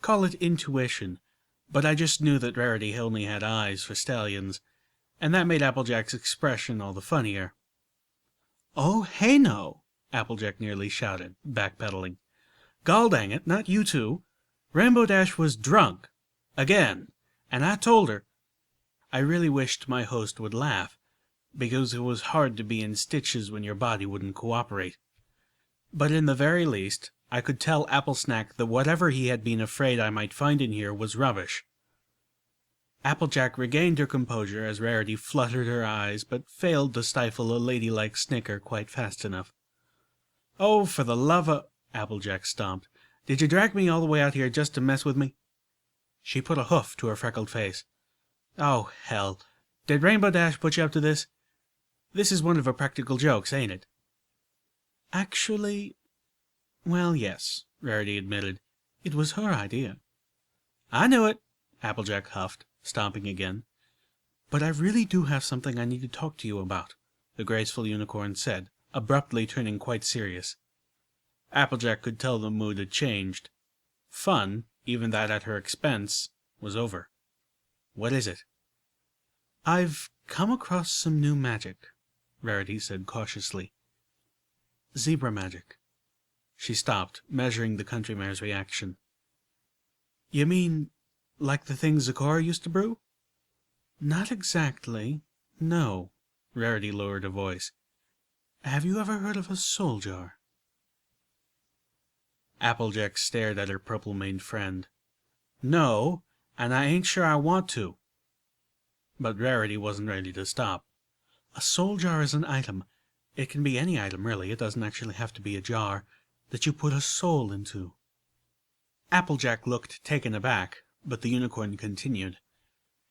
Call it intuition, but I just knew that Rarity only had eyes for stallions, and that made Applejack's expression all the funnier. "Oh, hey no!" Applejack nearly shouted, backpedaling. "Gall dang it, not you two! Rainbow Dash was drunk. Again. And I told her—" I really wished my host would laugh, because it was hard to be in stitches when your body wouldn't cooperate. But in the very least, I could tell Applesnack that whatever he had been afraid I might find in here was rubbish. Applejack regained her composure as Rarity fluttered her eyes, but failed to stifle a ladylike snicker quite fast enough. "Oh, for the love o'—" Applejack stomped. "Did you drag me all the way out here just to mess with me?" She put a hoof to her freckled face. "Oh, hell. Did Rainbow Dash put you up to this? This is one of her practical jokes, ain't it?" "Actually, well, yes," Rarity admitted. "It was her idea." "I knew it," Applejack huffed, stomping again. "But I really do have something I need to talk to you about," the graceful unicorn said, abruptly turning quite serious. Applejack could tell the mood had changed. Fun, even that at her expense, was over. "What is it?" "I've come across some new magic," Rarity said cautiously. "Zebra magic." She stopped, measuring the country mare's reaction. "You mean, like the things Zecora used to brew?" "Not exactly. No." Rarity lowered her voice. "Have you ever heard of a soul jar?" Applejack stared at her purple-maned friend. "No, and I ain't sure I want to." But Rarity wasn't ready to stop. "A soul jar is an item. It can be any item, really. It doesn't actually have to be a jar. That you put a soul into." Applejack looked taken aback, but the unicorn continued.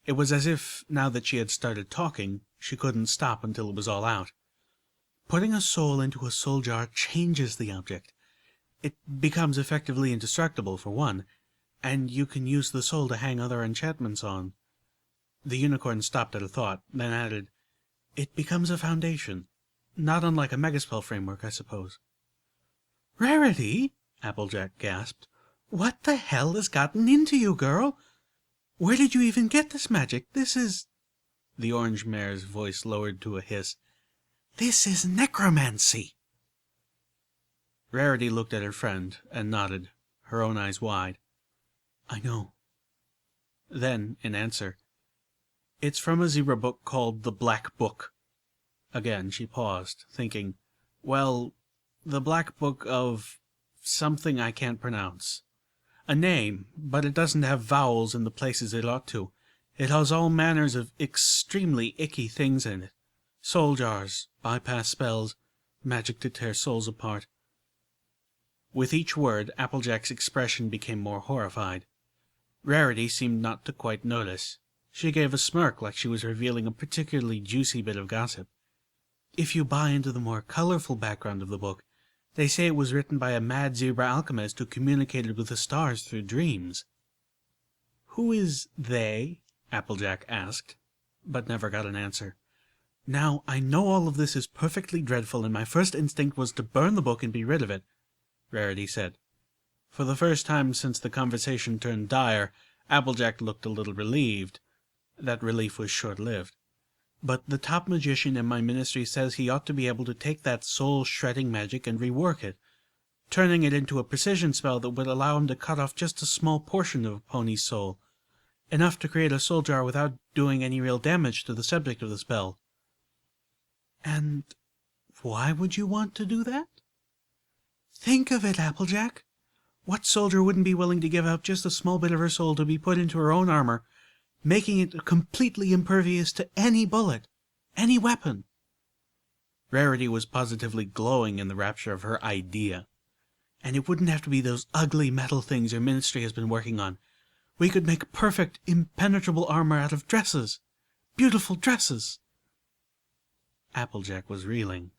It was as if, now that she had started talking, she couldn't stop until it was all out. "Putting a soul into a soul jar changes the object. It becomes effectively indestructible, for one, and you can use the soul to hang other enchantments on." The unicorn stopped at a thought, then added, "It becomes a foundation, not unlike a megaspell framework, I suppose." "Rarity!" Applejack gasped. "What the hell has gotten into you, girl? Where did you even get this magic? This is—" The orange mare's voice lowered to a hiss. "This is necromancy!" Rarity looked at her friend and nodded, her own eyes wide. "I know." Then, in answer, "It's from a zebra book called The Black Book." Again she paused, thinking, "Well, the Black Book of something I can't pronounce. A name, but it doesn't have vowels in the places it ought to. It has all manners of extremely icky things in it. Soul jars, bypass spells, magic to tear souls apart." With each word, Applejack's expression became more horrified. Rarity seemed not to quite notice. She gave a smirk like she was revealing a particularly juicy bit of gossip. "If you buy into the more colorful background of the book, They say it was written by a mad zebra alchemist who communicated with the stars through dreams." "Who is they?" Applejack asked, but never got an answer. "Now, I know all of this is perfectly dreadful, and my first instinct was to burn the book and be rid of it," Rarity said. For the first time since the conversation turned dire, Applejack looked a little relieved. That relief was short-lived. "But the top magician in my ministry says he ought to be able to take that soul-shredding magic and rework it, turning it into a precision spell that would allow him to cut off just a small portion of a pony's soul, enough to create a soul jar without doing any real damage to the subject of the spell." "And why would you want to do that?" "Think of it, Applejack! What soldier wouldn't be willing to give up just a small bit of her soul to be put into her own armor, making it completely impervious to any bullet, any weapon?" Rarity was positively glowing in the rapture of her idea. "And it wouldn't have to be those ugly metal things your ministry has been working on. We could make perfect, impenetrable armor out of dresses. Beautiful dresses." Applejack was reeling.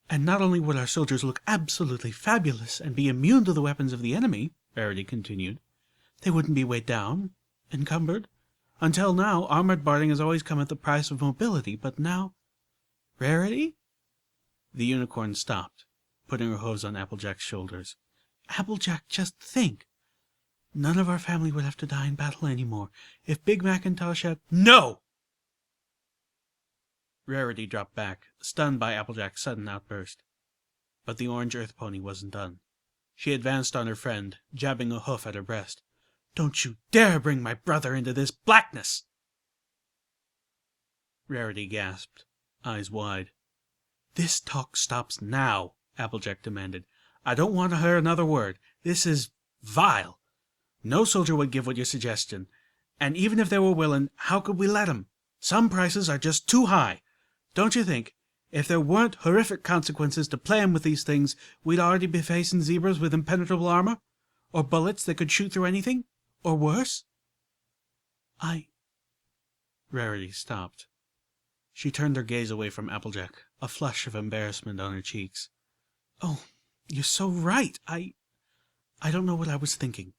"And not only would our soldiers look absolutely fabulous and be immune to the weapons of the enemy," Rarity continued, "they wouldn't be weighed down, encumbered. Until now, armored barding has always come at the price of mobility, but now— Rarity?" The unicorn stopped, putting her hooves on Applejack's shoulders. "Applejack, just think! None of our family would have to die in battle anymore. If Big Macintosh had—" "No!" Rarity dropped back, stunned by Applejack's sudden outburst. But the orange earth pony wasn't done. She advanced on her friend, jabbing a hoof at her breast. "Don't you dare bring my brother into this blackness!" Rarity gasped, eyes wide. "This talk stops now," Applejack demanded. "I don't want to hear another word. This is vile. No soldier would give what you're suggesting. And even if they were willing, how could we let 'em? Some prices are just too high. Don't you think, if there weren't horrific consequences to playing with these things, we'd already be facing zebras with impenetrable armor? Or bullets that could shoot through anything? Or worse?" Rarity stopped. She turned her gaze away from Applejack, a flush of embarrassment on her cheeks. "Oh, you're so right. I don't know what I was thinking."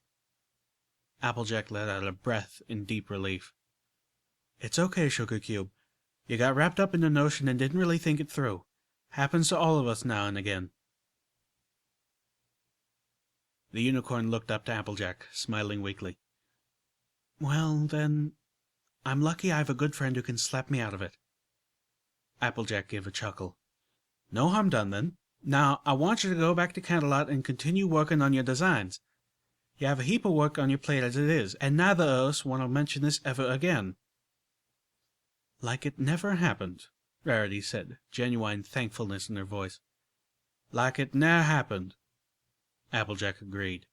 Applejack let out a breath in deep relief. "It's okay, Sugar Cube. You got wrapped up in the notion and didn't really think it through. Happens to all of us now and again." The unicorn looked up to Applejack, smiling weakly. "Well, then, I'm lucky I have a good friend who can slap me out of it." Applejack gave a chuckle. "No harm done, then. Now, I want you to go back to Canterlot and continue working on your designs. You have a heap of work on your plate as it is, and neither of us want to mention this ever again." "Like it never happened," Rarity said, genuine thankfulness in her voice. "Like it ne'er happened," Applejack agreed.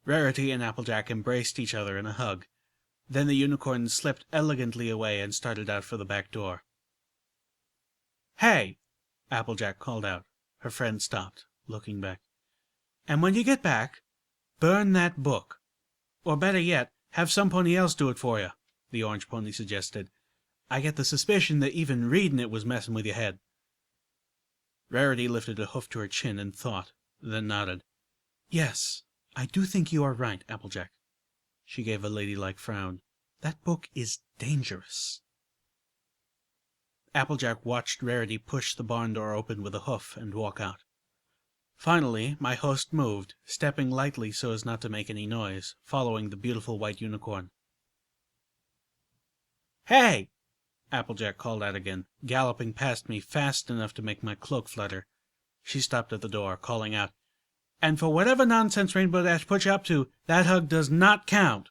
Rarity and Applejack embraced each other in a hug. Then the unicorn slipped elegantly away and started out for the back door. "Hey!" Applejack called out. Her friend stopped, looking back. "And when you get back, burn that book. Or better yet, have some pony else do it for you," the orange pony suggested. "I get the suspicion that even reading it was messing with your head." Rarity lifted a hoof to her chin and thought, then nodded. "Yes, I do think you are right, Applejack." She gave a ladylike frown. "That book is dangerous." Applejack watched Rarity push the barn door open with a hoof and walk out. Finally, my host moved, stepping lightly so as not to make any noise, following the beautiful white unicorn. "Hey!" Applejack called out again, galloping past me fast enough to make my cloak flutter. She stopped at the door, calling out, "And for whatever nonsense Rainbow Dash put you up to, that hug does not count."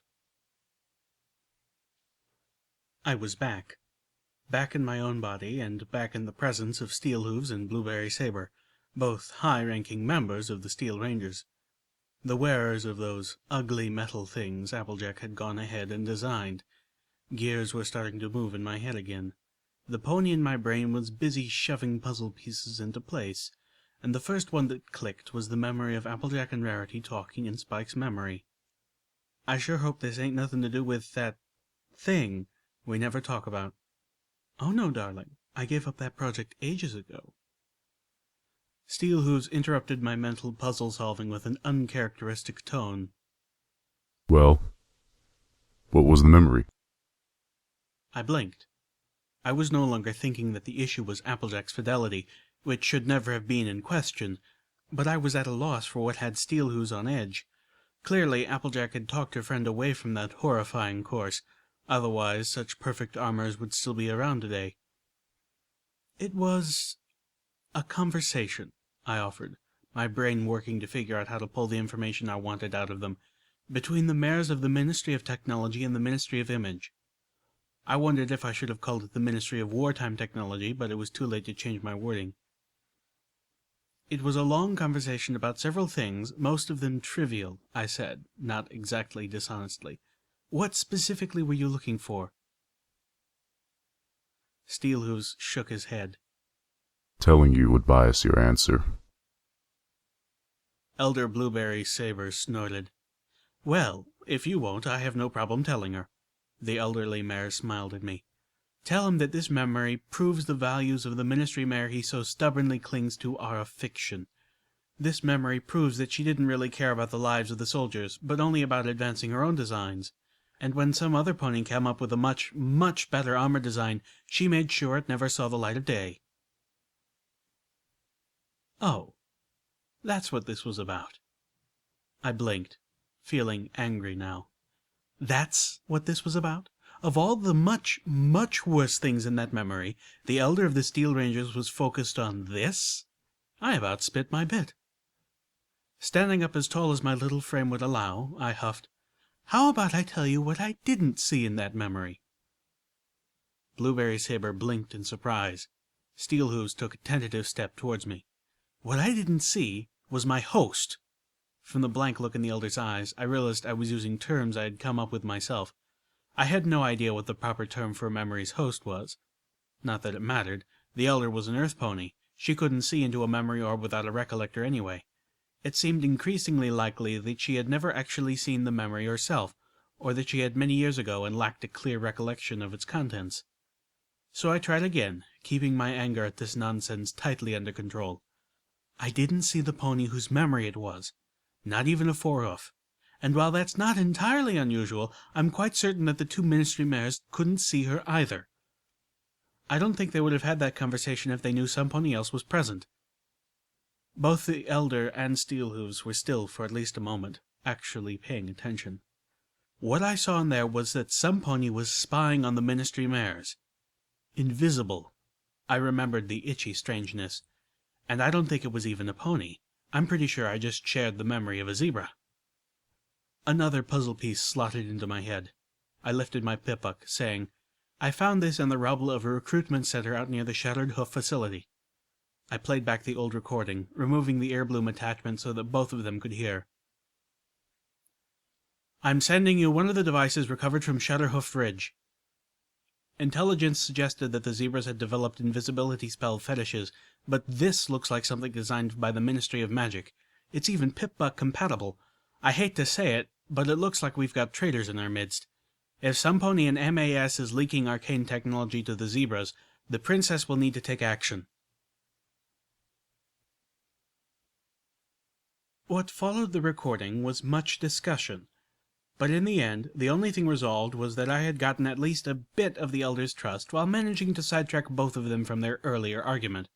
I was back. Back in my own body, and back in the presence of Steelhooves and Blueberry Saber, both high-ranking members of the Steel Rangers, the wearers of those ugly metal things Applejack had gone ahead and designed. Gears were starting to move in my head again. The pony in my brain was busy shoving puzzle pieces into place, and the first one that clicked was the memory of Applejack and Rarity talking in Spike's memory. "I sure hope this ain't nothing to do with that thing we never talk about." "Oh no, darling. I gave up that project ages ago." Steelhooves interrupted my mental puzzle-solving with an uncharacteristic tone. Well, what was the memory? I blinked. I was no longer thinking that the issue was Applejack's fidelity, which should never have been in question, but I was at a loss for what had Steelhooves on edge. Clearly, Applejack had talked her friend away from that horrifying course. Otherwise, such perfect armors would still be around today. It was a conversation, I offered, my brain working to figure out how to pull the information I wanted out of them, between the mayors of the Ministry of Technology and the Ministry of Image. I wondered if I should have called it the Ministry of Wartime Technology, but it was too late to change my wording. It was a long conversation about several things, most of them trivial, I said, not exactly dishonestly. What specifically were you looking for? Steelhooves shook his head. Telling you would bias your answer. Elder Blueberry Saber snorted. Well, if you won't, I have no problem telling her. The elderly mayor smiled at me. Tell him that this memory proves the values of the ministry mayor he so stubbornly clings to are a fiction. This memory proves that she didn't really care about the lives of the soldiers, but only about advancing her own designs. And when some other pony came up with a much, much better armor design, she made sure it never saw the light of day. Oh, that's what this was about. I blinked, feeling angry now. That's what this was about? Of all the much, much worse things in that memory, the elder of the Steel Rangers was focused on this? I about spit my bit. Standing up as tall as my little frame would allow, I huffed, How about I tell you what I didn't see in that memory? Blueberry Saber blinked in surprise. Steelhooves took a tentative step towards me. What I didn't see was my host. From the blank look in the elder's eyes, I realized I was using terms I had come up with myself. I had no idea what the proper term for a memory's host was. Not that it mattered. The elder was an earth pony. She couldn't see into a memory orb without a recollector anyway. It seemed increasingly likely that she had never actually seen the memory herself, or that she had many years ago and lacked a clear recollection of its contents. So I tried again, keeping my anger at this nonsense tightly under control. I didn't see the pony whose memory it was. Not even a forehoof. And while that's not entirely unusual, I'm quite certain that the two ministry mayors couldn't see her either. I don't think they would have had that conversation if they knew some pony else was present. Both the elder and Steelhooves were still for at least a moment, actually paying attention. What I saw in there was that some pony was spying on the ministry mayors. Invisible. I remembered the itchy strangeness. And I don't think it was even a pony. I'm pretty sure I just shared the memory of a zebra. Another puzzle piece slotted into my head. I lifted my pip-buck, saying, I found this in the rubble of a recruitment center out near the Shattered Hoof facility. I played back the old recording, removing the air bloom attachment so that both of them could hear. I'm sending you one of the devices recovered from Shutterhoof Ridge. Intelligence suggested that the zebras had developed invisibility spell fetishes, but this looks like something designed by the Ministry of Magic. It's even Pip-Buck compatible. I hate to say it, but it looks like we've got traitors in our midst. If some pony in MAS is leaking arcane technology to the zebras, the princess will need to take action. What followed the recording was much discussion, but in the end, the only thing resolved was that I had gotten at least a bit of the elder's trust while managing to sidetrack both of them from their earlier argument.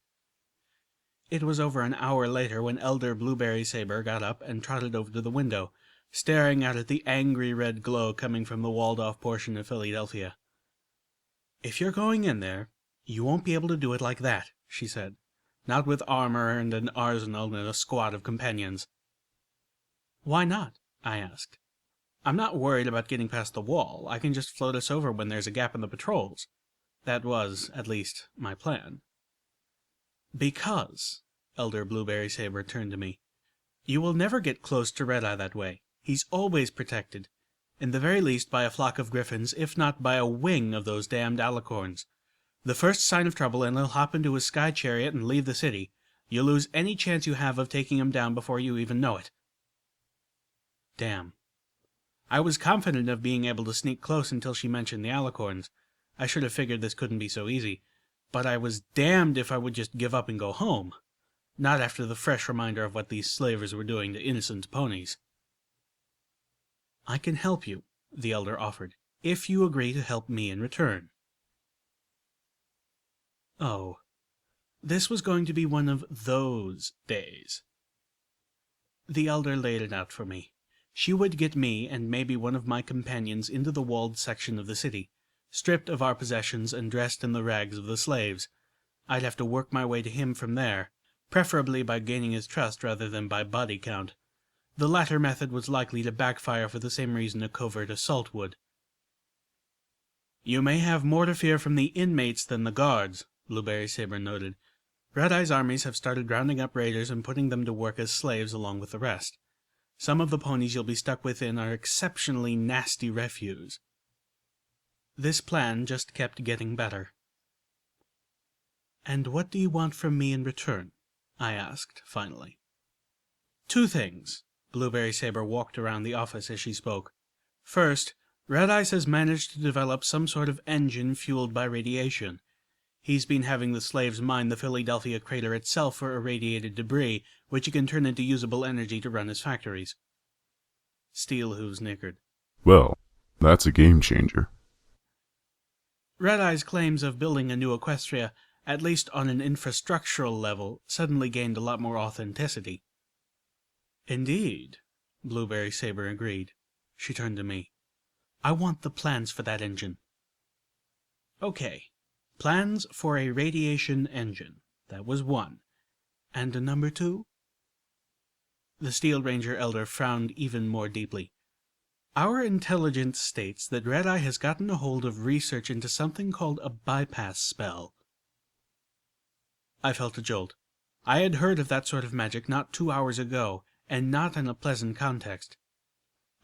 It was over an hour later when Elder Blueberry Saber got up and trotted over to the window, staring out at the angry red glow coming from the walled-off portion of Philadelphia. If you're going in there, you won't be able to do it like that, she said. Not with armor and an arsenal and a squad of companions. Why not? I asked. I'm not worried about getting past the wall. I can just float us over when there's a gap in the patrols. That was, at least, my plan. Because, Elder Blueberry Saber turned to me, you will never get close to Red Eye that way. He's always protected, in the very least by a flock of griffins, if not by a wing of those damned alicorns. The first sign of trouble and he'll hop into his sky chariot and leave the city. You'll lose any chance you have of taking him down before you even know it. Damn. I was confident of being able to sneak close until she mentioned the alicorns. I should have figured this couldn't be so easy, but I was damned if I would just give up and go home. Not after the fresh reminder of what these slavers were doing to innocent ponies. I can help you, the elder offered, if you agree to help me in return. Oh, this was going to be one of those days. The elder laid it out for me. She would get me and maybe one of my companions into the walled section of the city, stripped of our possessions and dressed in the rags of the slaves. I'd have to work my way to him from there, preferably by gaining his trust rather than by body count. The latter method was likely to backfire for the same reason a covert assault would. "You may have more to fear from the inmates than the guards," Blueberry Saber noted. "Red-Eye's armies have started rounding up raiders and putting them to work as slaves along with the rest. Some of the ponies you'll be stuck within are exceptionally nasty refuse." This plan just kept getting better. "And what do you want from me in return?" I asked, finally. "Two things." Blueberry Saber walked around the office as she spoke. "First, Red-Eyes has managed to develop some sort of engine fueled by radiation. He's been having the slaves mine the Philadelphia crater itself for irradiated debris, which he can turn into usable energy to run his factories." Steelhooves nickered. Well, that's a game changer. Red-Eye's claims of building a new Equestria, at least on an infrastructural level, suddenly gained a lot more authenticity. "Indeed," Blueberry Saber agreed. She turned to me. "I want the plans for that engine." "Okay. Plans for a radiation engine. That was one. And a number two?" The Steel Ranger elder frowned even more deeply. "Our intelligence states that Red-Eye has gotten a hold of research into something called a bypass spell." I felt a jolt. I had heard of that sort of magic not 2 hours ago, and not in a pleasant context.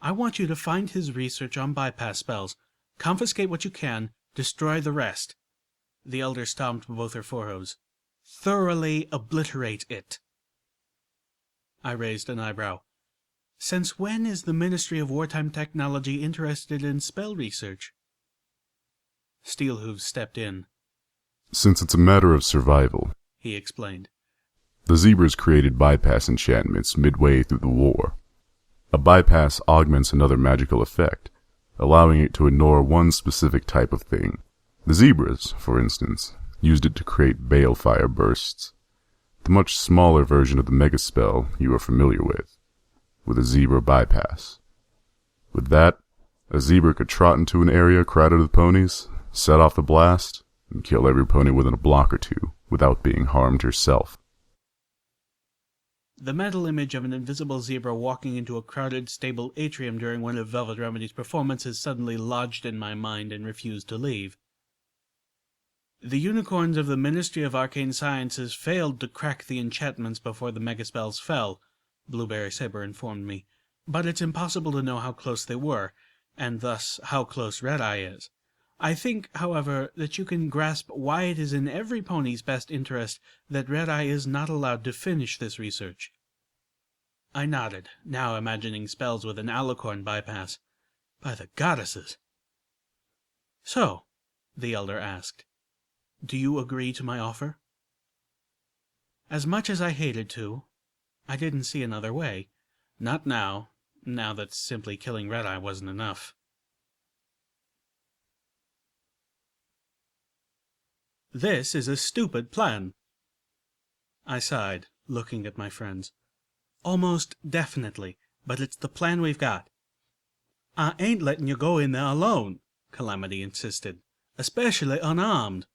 "I want you to find his research on bypass spells, confiscate what you can, destroy the rest." The elder stomped both her foreheads. "Thoroughly obliterate it." I raised an eyebrow. "Since when is the Ministry of Wartime Technology interested in spell research?" Steelhooves stepped in. Since it's a matter of survival, he explained. The Zebras created bypass enchantments midway through the war. A bypass augments another magical effect, allowing it to ignore one specific type of thing. The Zebras, for instance, used it to create balefire bursts, the much smaller version of the mega spell you are familiar with a zebra bypass. With that, a zebra could trot into an area crowded with ponies, set off the blast, and kill every pony within a block or two without being harmed herself. The mental image of an invisible zebra walking into a crowded stable atrium during one of Velvet Remedy's performances suddenly lodged in my mind and refused to leave. "The unicorns of the Ministry of Arcane Sciences failed to crack the enchantments before the megaspells fell," Blueberry Saber informed me, "but it's impossible to know how close they were, and thus how close Red-Eye is. I think, however, that you can grasp why it is in every pony's best interest that Red-Eye is not allowed to finish this research." I nodded, now imagining spells with an alicorn bypass. By the goddesses! "So," the elder asked, "do you agree to my offer?" As much as I hated to, I didn't see another way. Not now that simply killing Red-Eye wasn't enough. "This is a stupid plan." I sighed, looking at my friends. "Almost definitely, but it's the plan we've got." "I ain't letting you go in there alone," Calamity insisted, "especially unarmed."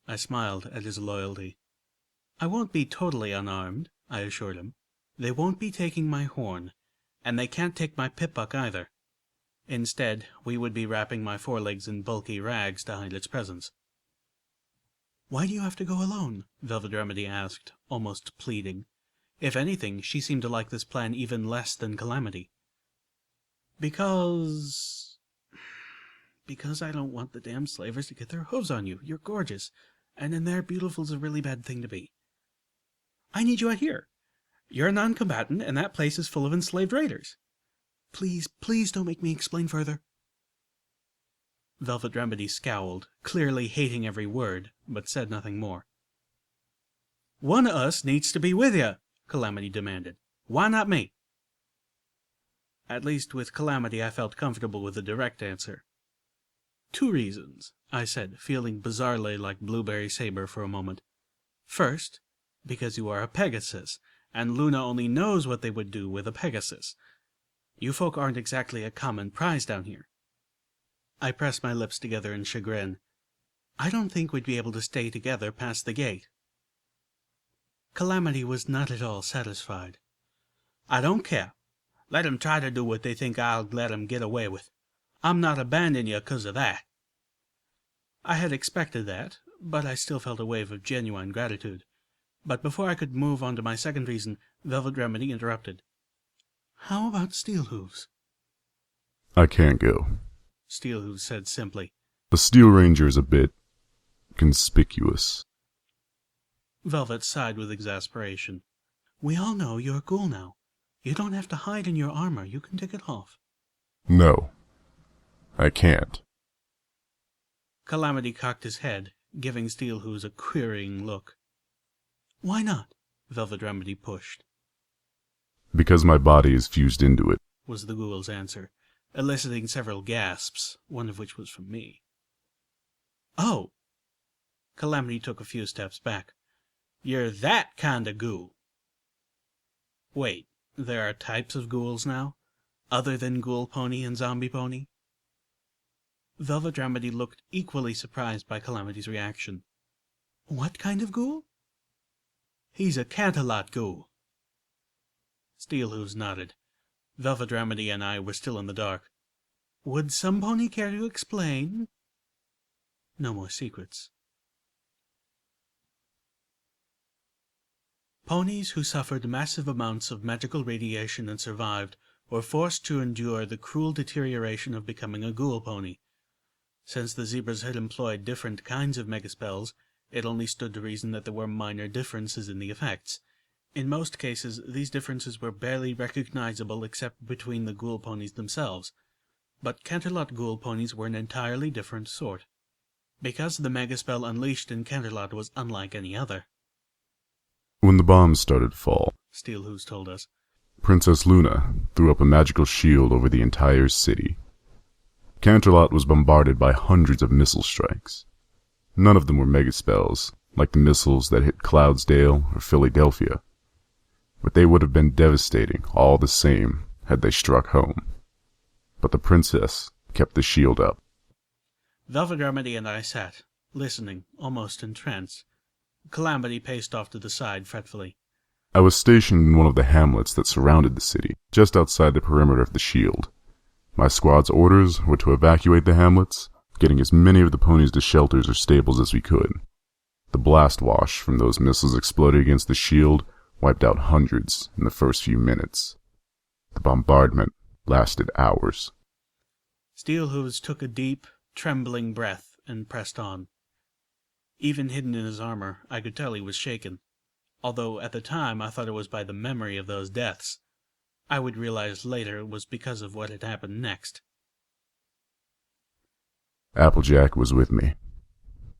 I smiled at his loyalty. "I won't be totally unarmed," I assured him. "They won't be taking my horn, and they can't take my pip-buck either. Instead, we would be wrapping my forelegs in bulky rags to hide its presence." "Why do you have to go alone?" Velvet Remedy asked, almost pleading. If anything, she seemed to like this plan even less than Calamity. Because I don't want the damn slavers to get their hooves on you. You're gorgeous, and in there, beautiful's a really bad thing to be. I need you out here. You're a non-combatant, and that place is full of enslaved raiders. Please don't make me explain further." Velvet Remedy scowled, clearly hating every word, but said nothing more. One of us needs to be with you, Calamity demanded. Why not me? At least with Calamity I felt comfortable with a direct answer. 2 reasons, I said, feeling bizarrely like Blueberry Saber for a moment. First, because you are a Pegasus, and Luna only knows what they would do with a Pegasus. You folk aren't exactly a common prize down here. I pressed my lips together in chagrin. I don't think we'd be able to stay together past the gate. Calamity was not at all satisfied. I don't care. Let 'em try to do what they think I'll let 'em get away with. I'm not abandoning you 'cause of that. I had expected that, but I still felt a wave of genuine gratitude. But before I could move on to my second reason, Velvet Remedy interrupted. How about Steelhooves? I can't go. Steelhooves said simply. The Steel Ranger is a bit conspicuous. Velvet sighed with exasperation. We all know you're a ghoul now. You don't have to hide in your armor. You can take it off. No, I can't. Calamity cocked his head, giving Steelhooves a querying look. Why not? Velvet Remedy pushed. Because my body is fused into it, was the ghoul's answer, eliciting several gasps, one of which was from me. Oh! Calamity took a few steps back. You're that kind of ghoul. Wait, there are types of ghouls now? Other than Ghoul Pony and Zombie Pony? Velvet Remedy looked equally surprised by Calamity's reaction. What kind of ghoul? He's a Canterlot ghoul. Steelhooves nodded. Velvet Remedy and I were still in the dark. Would some pony care to explain? No more secrets. Ponies who suffered massive amounts of magical radiation and survived were forced to endure the cruel deterioration of becoming a ghoul pony. Since the zebras had employed different kinds of megaspells, it only stood to reason that there were minor differences in the effects. In most cases, these differences were barely recognizable except between the ghoul ponies themselves, but Canterlot ghoul ponies were an entirely different sort, because the megaspell unleashed in Canterlot was unlike any other. When the bombs started to fall, Steelhooves told us, Princess Luna threw up a magical shield over the entire city. Canterlot was bombarded by hundreds of missile strikes. None of them were megaspells, like the missiles that hit Cloudsdale or Philadelphia, but they would have been devastating all the same had they struck home. But the princess kept the shield up. Velvet Remedy and I sat, listening, almost entranced. Calamity paced off to the side fretfully. I was stationed in one of the hamlets that surrounded the city, just outside the perimeter of the shield. My squad's orders were to evacuate the hamlets, getting as many of the ponies to shelters or stables as we could. The blast wash from those missiles exploding against the shield wiped out hundreds in the first few minutes. The bombardment lasted hours. Steelhooves took a deep, trembling breath and pressed on. Even hidden in his armor, I could tell he was shaken, although at the time I thought it was by the memory of those deaths. I would realize later it was because of what had happened next. Applejack was with me,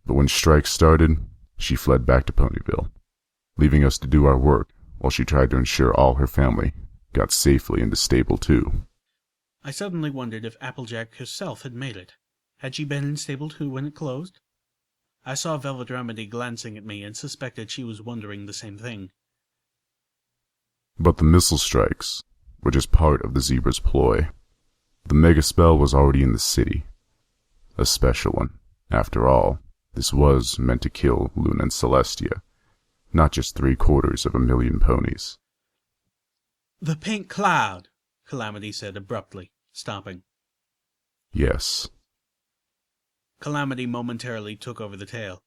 but when strikes started, she fled back to Ponyville, leaving us to do our work while she tried to ensure all her family got safely into stable 2. I suddenly wondered if Applejack herself had made it. Had she been in stable 2 when it closed? I saw Velvet Remedy glancing at me and suspected she was wondering the same thing. But the missile strikes were just part of the zebra's ploy. The mega spell was already in the city. A special one. After all, this was meant to kill Luna and Celestia, not just 750,000 ponies. The pink cloud, Calamity said abruptly, stopping. Yes. Calamity momentarily took over the tale.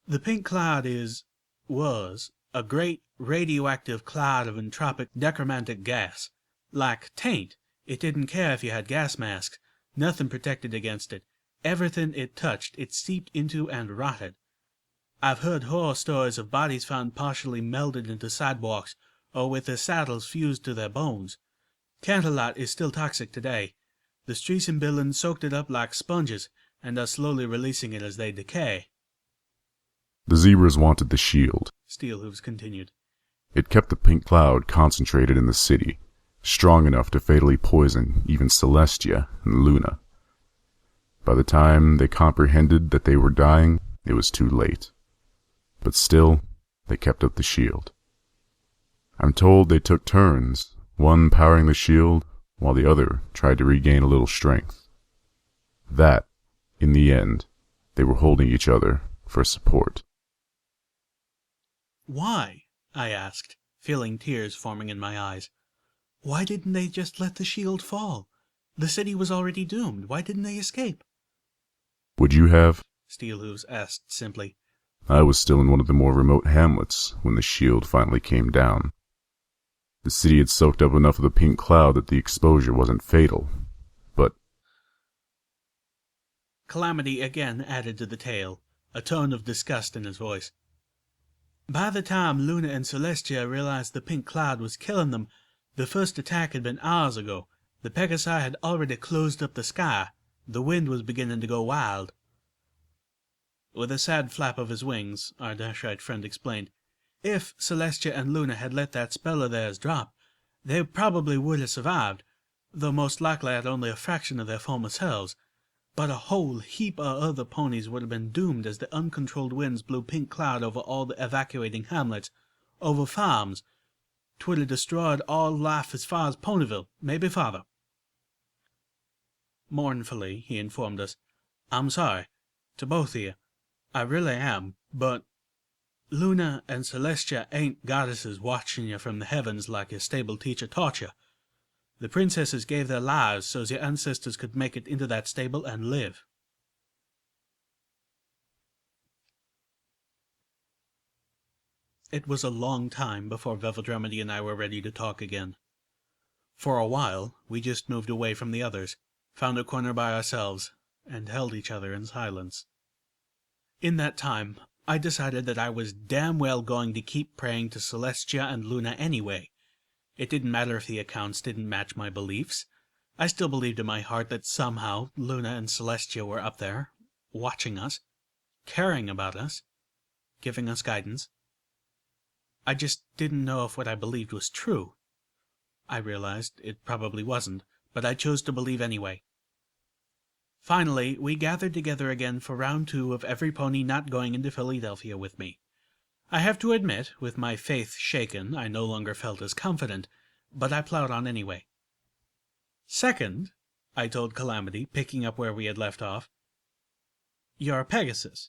The pink cloud was a great radioactive cloud of entropic necromantic gas. Like taint, it didn't care if you had gas masks. Nothing protected against it. Everything it touched, it seeped into and rotted. I've heard horror stories of bodies found partially melded into sidewalks, or with their saddles fused to their bones. Canterlot is still toxic today. The streets and buildings soaked it up like sponges, and are slowly releasing it as they decay. The zebras wanted the shield. Steelhooves continued. It kept the pink cloud concentrated in the city, strong enough to fatally poison even Celestia and Luna. By the time they comprehended that they were dying, it was too late. But still, they kept up the shield. I'm told they took turns, one powering the shield, while the other tried to regain a little strength. That, in the end, they were holding each other for support. Why? I asked, feeling tears forming in my eyes. Why didn't they just let the shield fall? The city was already doomed. Why didn't they escape? Would you have? Steelhooves asked simply. I was still in one of the more remote hamlets when the shield finally came down. The city had soaked up enough of the pink cloud that the exposure wasn't fatal, but... Calamity again added to the tale, a tone of disgust in his voice. By the time Luna and Celestia realized the pink cloud was killing them, the first attack had been hours ago. The Pegasi had already closed up the sky. The wind was beginning to go wild. With a sad flap of his wings, our Dashite friend explained, if Celestia and Luna had let that spell of theirs drop, they probably would have survived, though most likely at only a fraction of their former selves. But a whole heap of other ponies would have been doomed as the uncontrolled winds blew pink cloud over all the evacuating hamlets, over farms. 'Twould have destroyed all life as far as Ponyville, maybe farther. Mournfully, he informed us, I'm sorry, to both of you. I really am, but Luna and Celestia ain't goddesses watching you from the heavens like your stable teacher taught you. The princesses gave their lives so's your ancestors could make it into that stable and live. It was a long time before Velvet Remedy and I were ready to talk again. For a while, we just moved away from the others, found a corner by ourselves, and held each other in silence. In that time, I decided that I was damn well going to keep praying to Celestia and Luna anyway. It didn't matter if the accounts didn't match my beliefs. I still believed in my heart that somehow Luna and Celestia were up there, watching us, caring about us, giving us guidance. I just didn't know if what I believed was true. I realized it probably wasn't, but I chose to believe anyway. Finally, we gathered together again for round 2 of every pony not going into Philadelphia with me. I have to admit, with my faith shaken, I no longer felt as confident, but I plowed on anyway. Second, I told Calamity, picking up where we had left off, you're a Pegasus.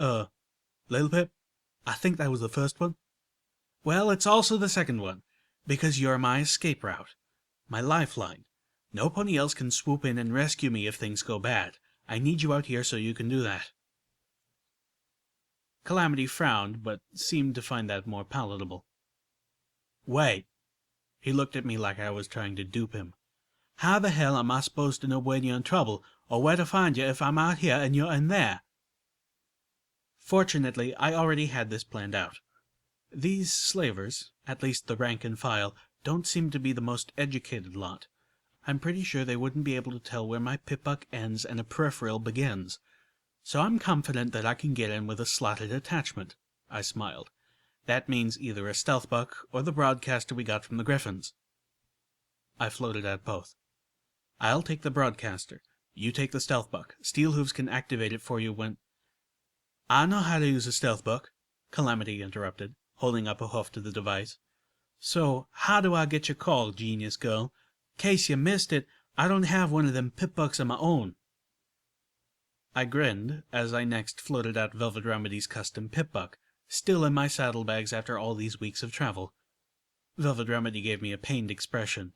Little Pip? I think that was the first one. Well, it's also the second one, because you're my escape route, my lifeline. No pony else can swoop in and rescue me if things go bad. I need you out here so you can do that. Calamity frowned, but seemed to find that more palatable. Wait. He looked at me like I was trying to dupe him. How the hell am I supposed to know when you're in trouble, or where to find you if I'm out here and you're in there? Fortunately, I already had this planned out. These slavers, at least the rank and file, don't seem to be the most educated lot. I'm pretty sure they wouldn't be able to tell where my pip-buck ends and a peripheral begins. So I'm confident that I can get in with a slotted attachment. I smiled. That means either a stealth buck or the broadcaster we got from the Griffins. I floated at both. I'll take the broadcaster. You take the stealth buck. Steelhooves can activate it for you when... I know how to use a stealth buck, Calamity interrupted, holding up a hoof to the device. So, how do I get your call, genius girl? Case you missed it, I don't have one of them pip-bucks of my own. I grinned as I next floated out Velvet Remedy's custom pip-buck, still in my saddlebags after all these weeks of travel. Velvet Remedy gave me a pained expression.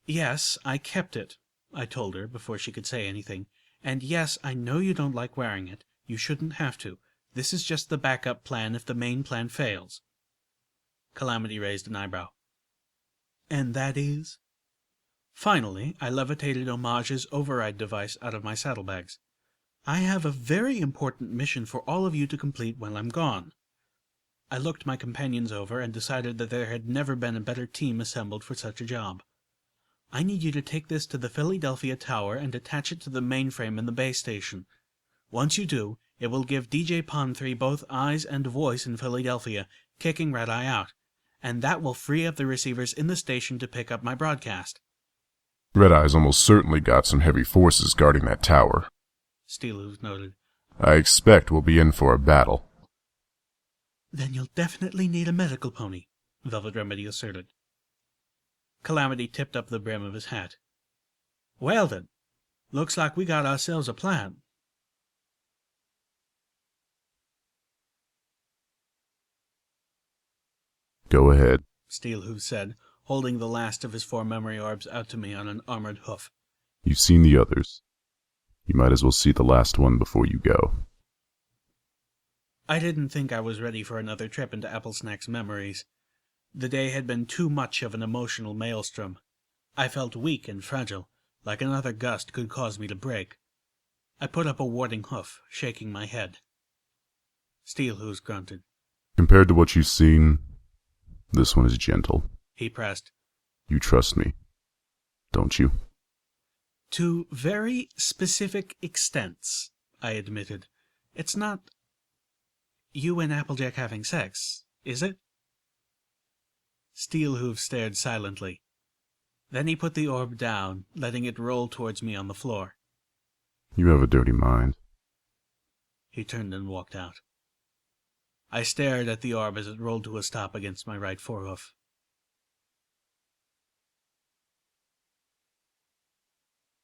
Yes, I kept it, I told her before she could say anything. And yes, I know you don't like wearing it. You shouldn't have to. This is just the backup plan if the main plan fails. Calamity raised an eyebrow. And that is? Finally, I levitated Homage's override device out of my saddlebags. I have a very important mission for all of you to complete while I'm gone. I looked my companions over and decided that there had never been a better team assembled for such a job. I need you to take this to the Philadelphia Tower and attach it to the mainframe in the base station. Once you do, It will give DJ Pond 3 both eyes and voice in Philadelphia, kicking Red Eye out. And that will free up the receivers in the station to pick up my broadcast. Red Eye's almost certainly got some heavy forces guarding that tower, Steelhooves noted. I expect we'll be in for a battle. Then you'll definitely need a medical pony, Velvet Remedy asserted. Calamity tipped up the brim of his hat. Well then, looks like we got ourselves a plan. Go ahead, Steelhooves said, holding the last of his 4 memory orbs out to me on an armored hoof. You've seen the others. You might as well see the last one before you go. I didn't think I was ready for another trip into Applesnack's memories. The day had been too much of an emotional maelstrom. I felt weak and fragile, like another gust could cause me to break. I put up a warding hoof, shaking my head. Steelhooves grunted. Compared to what you've seen, this one is gentle. He pressed. You trust me, don't you? To very specific extents, I admitted. It's not you and Applejack having sex, is it? Steelhooves stared silently. Then he put the orb down, letting it roll towards me on the floor. You have a dirty mind. He turned and walked out. I stared at the orb as it rolled to a stop against my right forehoof.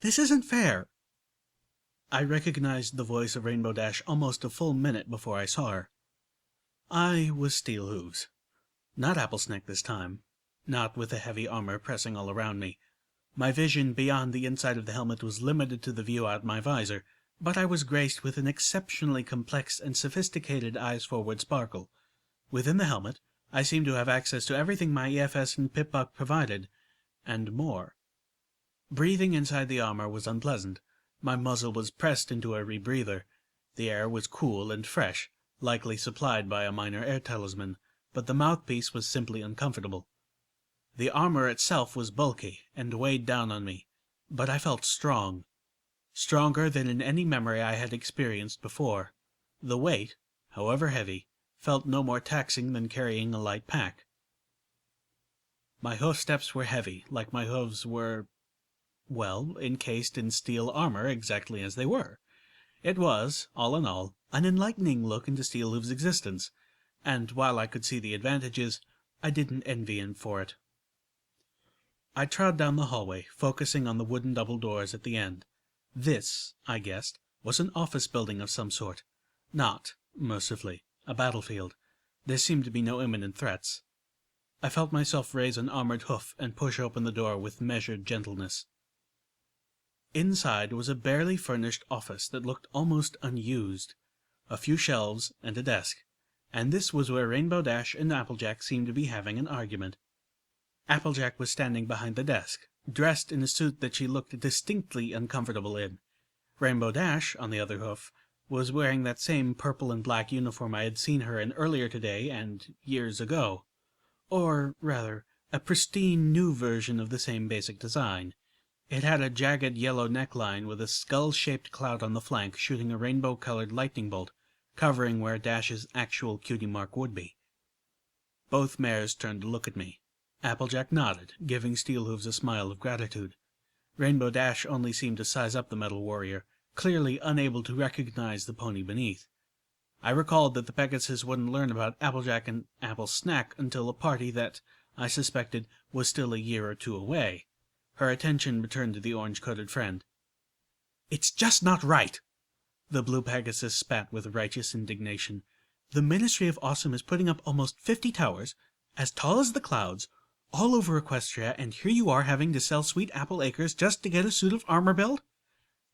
This isn't fair. I recognized the voice of Rainbow Dash almost a full minute before I saw her. I was Steelhooves. Not Applesnack this time. Not with the heavy armor pressing all around me. My vision beyond the inside of the helmet was limited to the view out my visor, but I was graced with an exceptionally complex and sophisticated eyes-forward sparkle. Within the helmet, I seemed to have access to everything my EFS and Pip-Buck provided, and more. Breathing inside the armor was unpleasant. My muzzle was pressed into a rebreather. The air was cool and fresh, likely supplied by a minor air talisman, but the mouthpiece was simply uncomfortable. The armor itself was bulky and weighed down on me, but I felt strong. Stronger than in any memory I had experienced before. The weight, however heavy, felt no more taxing than carrying a light pack. My hoofsteps were heavy, like my hooves were, well, encased in steel armor exactly as they were. It was, all in all, an enlightening look into Steelhooves' existence, and while I could see the advantages, I didn't envy him for it. I trod down the hallway, focusing on the wooden double doors at the end. This, I guessed, was an office building of some sort. Not, mercifully, a battlefield. There seemed to be no imminent threats. I felt myself raise an armored hoof and push open the door with measured gentleness. Inside was a barely furnished office that looked almost unused. A few shelves and a desk, and this was where Rainbow Dash and Applejack seemed to be having an argument. Applejack was standing behind the desk, dressed in a suit that she looked distinctly uncomfortable in. Rainbow Dash, on the other hoof, was wearing that same purple and black uniform I had seen her in earlier today and years ago. Or, rather, a pristine new version of the same basic design. It had a jagged yellow neckline with a skull-shaped cloud on the flank shooting a rainbow-colored lightning bolt, covering where Dash's actual cutie mark would be. Both mares turned to look at me. Applejack nodded, giving Steelhooves a smile of gratitude. Rainbow Dash only seemed to size up the metal warrior, clearly unable to recognize the pony beneath. I recalled that the Pegasus wouldn't learn about Applejack and Applesnack until a party that, I suspected, was still a year or two away. Her attention returned to the orange-coated friend. "It's just not right!" The blue Pegasus spat with righteous indignation. "The Ministry of Awesome is putting up almost 50 towers, as tall as the clouds, all over Equestria, and here you are having to sell Sweet Apple Acres just to get a suit of armor built?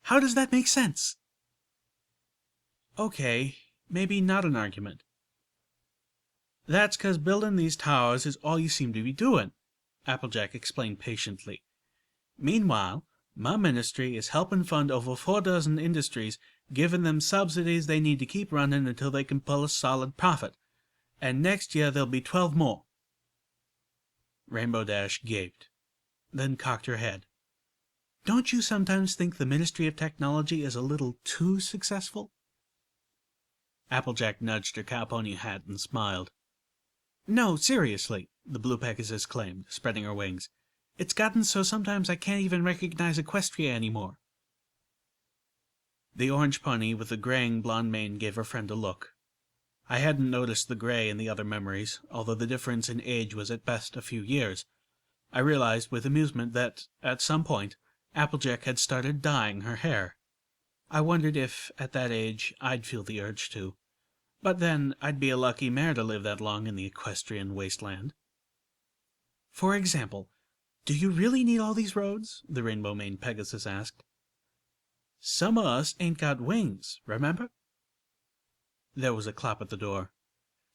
How does that make sense?" Okay, maybe not an argument. "That's 'cause building these towers is all you seem to be doing," Applejack explained patiently. "Meanwhile, my ministry is helping fund over 4 dozen industries, giving them subsidies they need to keep running until they can pull a solid profit. And next year there'll be 12 more. Rainbow Dash gaped, then cocked her head. "Don't you sometimes think the Ministry of Technology is a little too successful?" Applejack nudged her cowpony hat and smiled. "No, seriously," the blue Pegasus claimed, spreading her wings. "It's gotten so sometimes I can't even recognize Equestria anymore." The orange pony with the graying blonde mane gave her friend a look. I hadn't noticed the gray in the other memories, although the difference in age was at best a few years. I realized with amusement that, at some point, Applejack had started dyeing her hair. I wondered if, at that age, I'd feel the urge to. But then, I'd be a lucky mare to live that long in the equestrian wasteland. "For example, do you really need all these roads?" the rainbow-maned Pegasus asked. "Some of us ain't got wings, remember?" There was a clap at the door.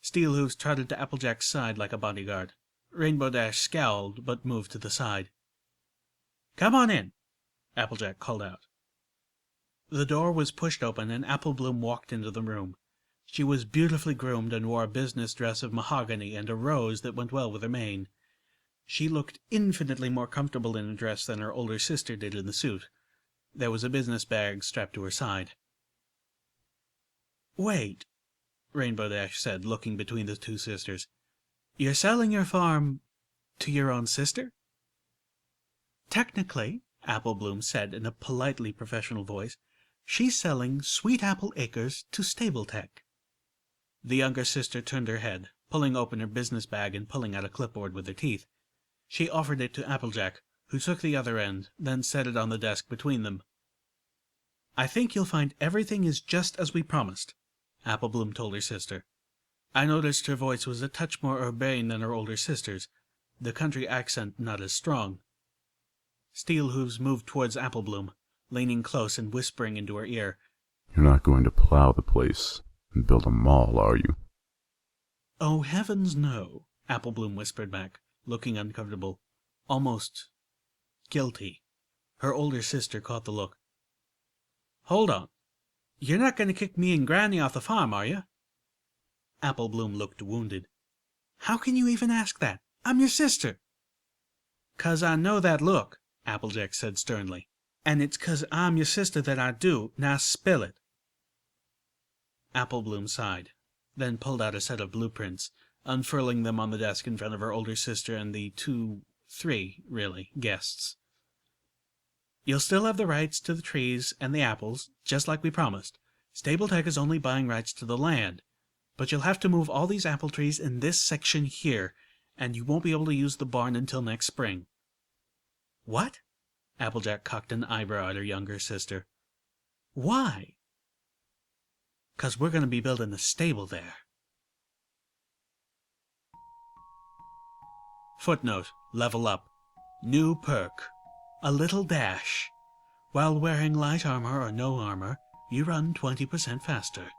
Steelhooves trotted to Applejack's side like a bodyguard. Rainbow Dash scowled, but moved to the side. "Come on in," Applejack called out. The door was pushed open, and Apple Bloom walked into the room. She was beautifully groomed and wore a business dress of mahogany and a rose that went well with her mane. She looked infinitely more comfortable in a dress than her older sister did in the suit. There was a business bag strapped to her side. "Wait," Rainbow Dash said, looking between the two sisters. "You're selling your farm to your own sister?" "Technically," Apple Bloom said in a politely professional voice, "she's selling Sweet Apple Acres to Stable Tech." The younger sister turned her head, pulling open her business bag and pulling out a clipboard with her teeth. She offered it to Applejack, who took the other end, then set it on the desk between them. "I think you'll find everything is just as we promised," Apple Bloom told her sister. I noticed her voice was a touch more urbane than her older sister's, the country accent not as strong. Steelhooves moved towards Apple Bloom, leaning close and whispering into her ear. "You're not going to plow the place and build a mall, are you?" "Oh, heavens, no," Apple Bloom whispered back, looking uncomfortable, almost guilty. Her older sister caught the look. "Hold on. You're not going to kick me and Granny off the farm, are you?" Apple Bloom looked wounded. "How can you even ask that? I'm your sister." "'Cause I know that look," Applejack said sternly. "And it's 'cause I'm your sister that I do. Now spill it." Apple Bloom sighed, then pulled out a set of blueprints, unfurling them on the desk in front of her older sister and the three, guests. "You'll still have the rights to the trees and the apples, just like we promised. Stable Tech is only buying rights to the land. But you'll have to move all these apple trees in this section here, and you won't be able to use the barn until next spring." "What?" Applejack cocked an eyebrow at her younger sister. "Why?" "'Cause we're going to be building a stable there." Footnote: Level up. New perk. A little dash. While wearing light armor or no armor, you run 20% faster.